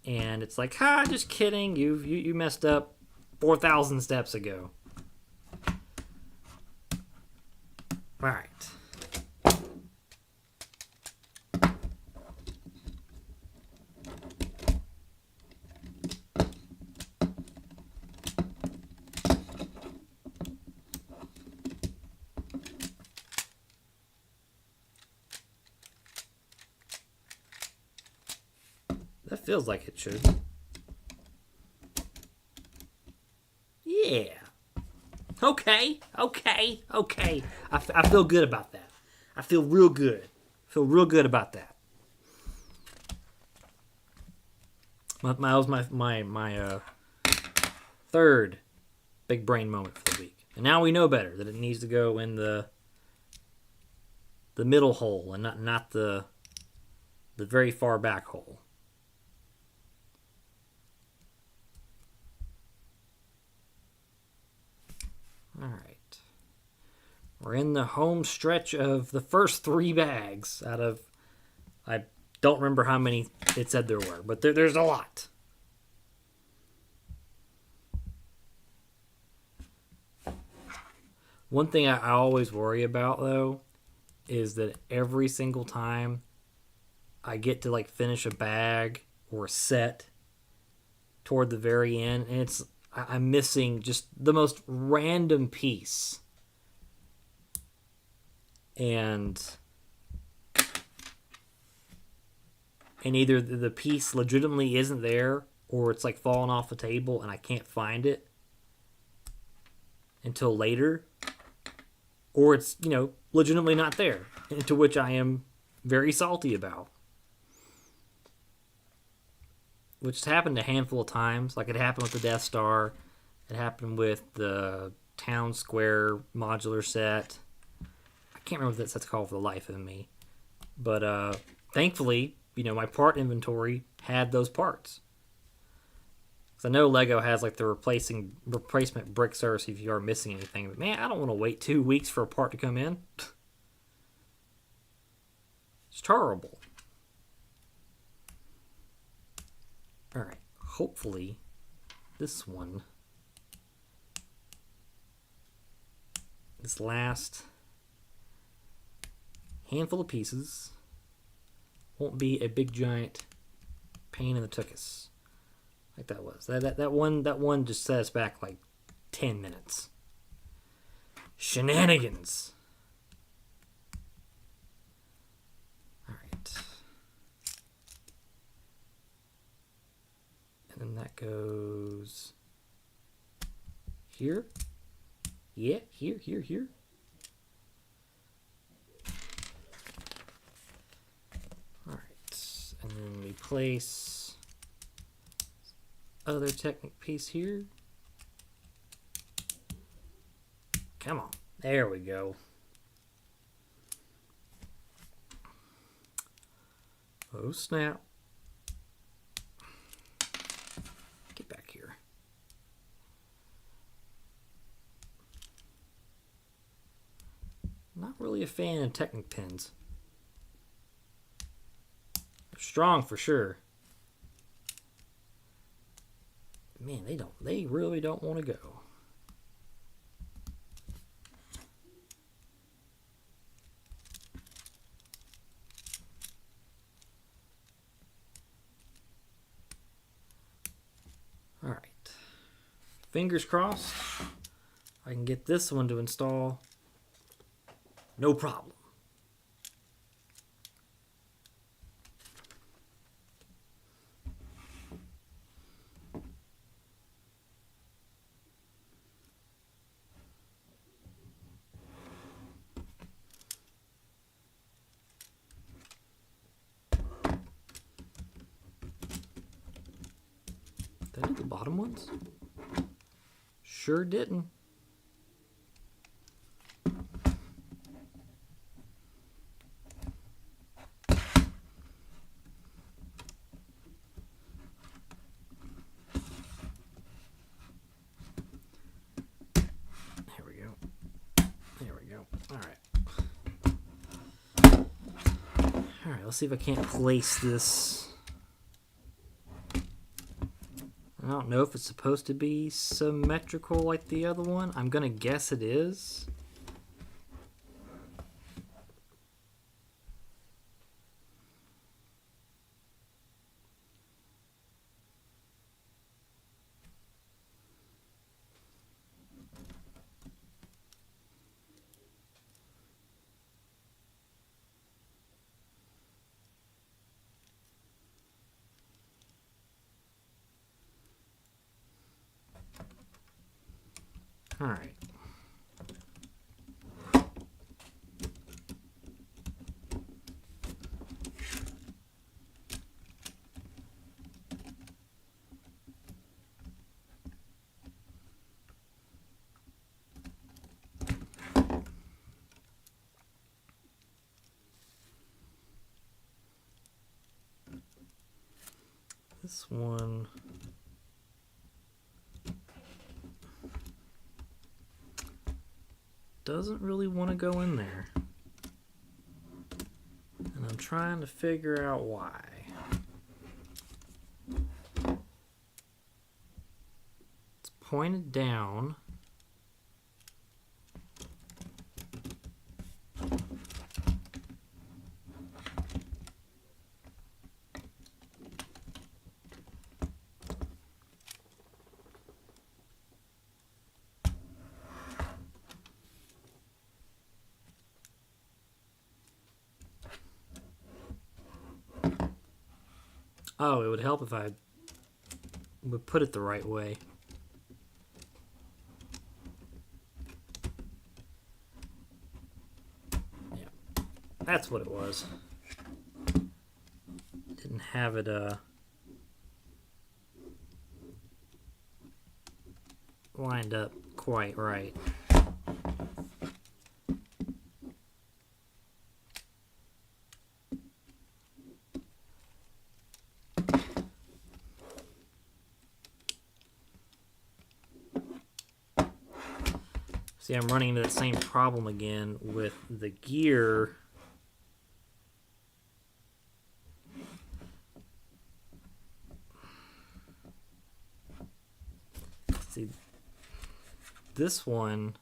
and it's like, just kidding. You messed up 4,000 steps ago. All right. That feels like it should. Yeah. Okay. I feel good about that. I feel real good. About that. That was my third big brain moment for the week. And now we know better that it needs to go in the middle hole and not the very far back hole. All right. We're in the home stretch of the first 3 bags out of, I don't remember how many it said there were, but there's a lot. One thing I always worry about, though, is that every single time I get to finish a bag or a set, toward the very end, and I'm missing just the most random piece. And either the piece legitimately isn't there, or it's like falling off the table and I can't find it until later, or it's, legitimately not there, to which I am very salty about. Which has happened a handful of times. Like, it happened with the Death Star. It happened with the Town Square modular set. I can't remember what that set's called for the life of me. But thankfully, my part inventory had those parts. Because I know Lego has like the replacement brick service if you are missing anything. But man, I don't want to wait 2 weeks for a part to come in. It's terrible. Alright, hopefully this last handful of pieces won't be a big giant pain in the tuchus like that was. That one just set us back like 10 minutes. Shenanigans. And then that goes here. Yeah, here. Alright. And then we place other Technic piece here. Come on. There we go. Oh, snap. Back here. Not really a fan of Technic pins. They're strong for sure. Man, they really don't want to go. Alright. Fingers crossed I can get this one to install. No problem. Did I do the bottom ones? Sure didn't. Alright, let's see if I can't place this. I don't know if it's supposed to be symmetrical like the other one. I'm gonna guess it is. All right. This one doesn't really want to go in there. And I'm trying to figure out why. It's pointed down. Oh, it would help if I would put it the right way. Yeah, that's what it was. Didn't have it lined up quite right. See, I'm running into that same problem again with the gear. See, this one,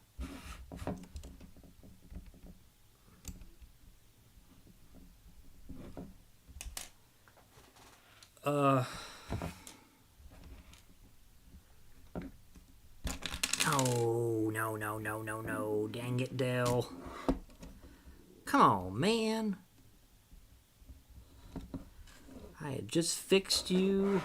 oh, no. Dang it, Dell. Come on, man. I had just fixed you.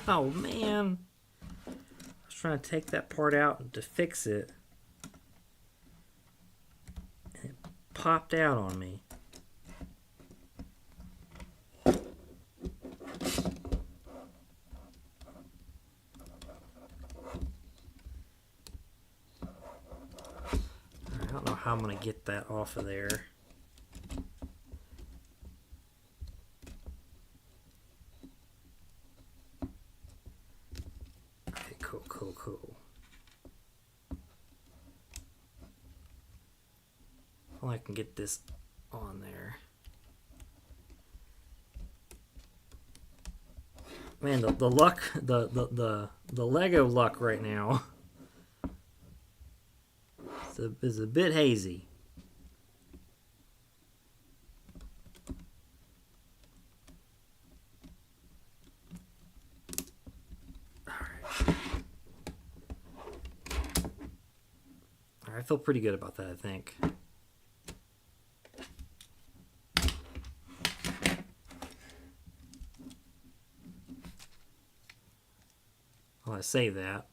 Oh, man. I was trying to take that part out to fix it. And it popped out on me. I don't know how I'm going to get that off of there. Okay, cool. Well, I can get this on there. Man, the luck, the Lego luck right now is a bit hazy. Alright, I feel pretty good about that, I think. Well, I say that.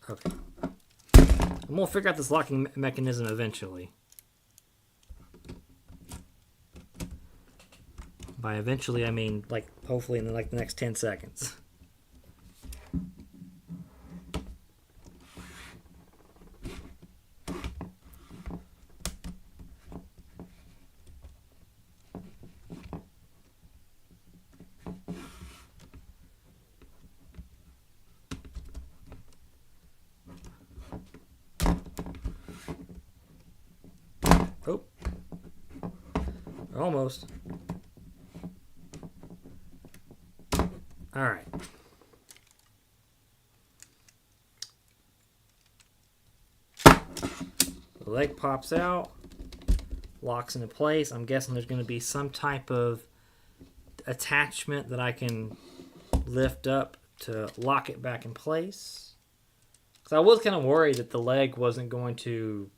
Okay. And we'll figure out this locking mechanism eventually. By eventually, I mean, like, hopefully in the next 10 seconds. Oh. Almost. All right. The leg pops out, locks into place. I'm guessing there's going to be some type of attachment that I can lift up to lock it back in place. Because I was kind of worried that the leg wasn't going to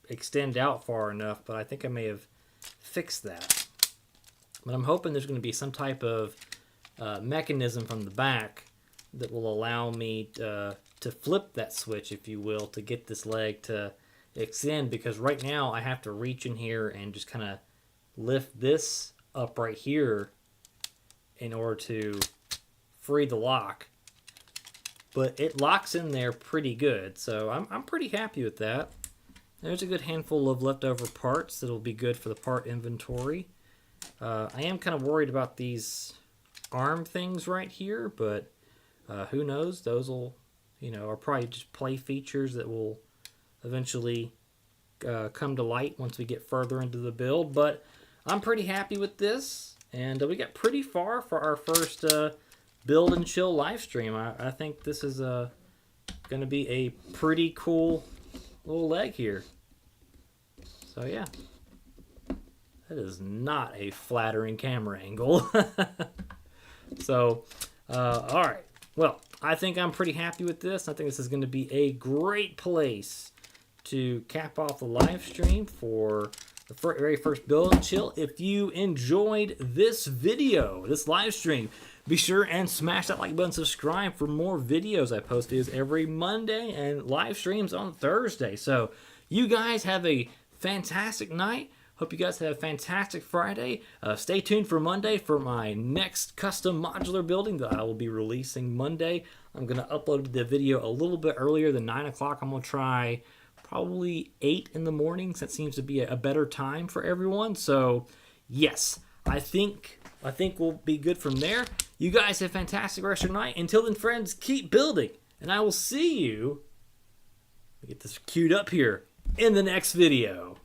extend out far enough, but I think I may have fixed that. But I'm hoping there's going to be some type of mechanism from the back that will allow me to flip that switch, if you will, to get this leg to extend, because right now I have to reach in here and just kind of lift this up right here in order to free the lock. But it locks in there pretty good, so I'm pretty happy with that. There's a good handful of leftover parts that'll be good for the part inventory. I am kind of worried about these arm things right here, but who knows? Those will, are probably just play features that will eventually come to light once we get further into the build. But I'm pretty happy with this, and we got pretty far for our first build and chill live stream. I think this is going to be a pretty cool little leg here. So yeah, that is not a flattering camera angle. So, all right. Well, I think I'm pretty happy with this. I think this is going to be a great place to cap off the live stream for the very first build and chill. If you enjoyed this video, this live stream, be sure and smash that like button, subscribe for more videos. I post videos every Monday and live streams on Thursday. So you guys have a fantastic night. Hope you guys have a fantastic Friday. Stay tuned for Monday for my next custom modular building that I will be releasing Monday. I'm going to upload the video a little bit earlier than 9 o'clock. I'm going to try probably 8 in the morning, since that seems to be a better time for everyone. So yes, I think we'll be good from there. You guys have a fantastic rest of your night. Until then, friends, keep building, and I will see you, let me get this queued up here, in the next video.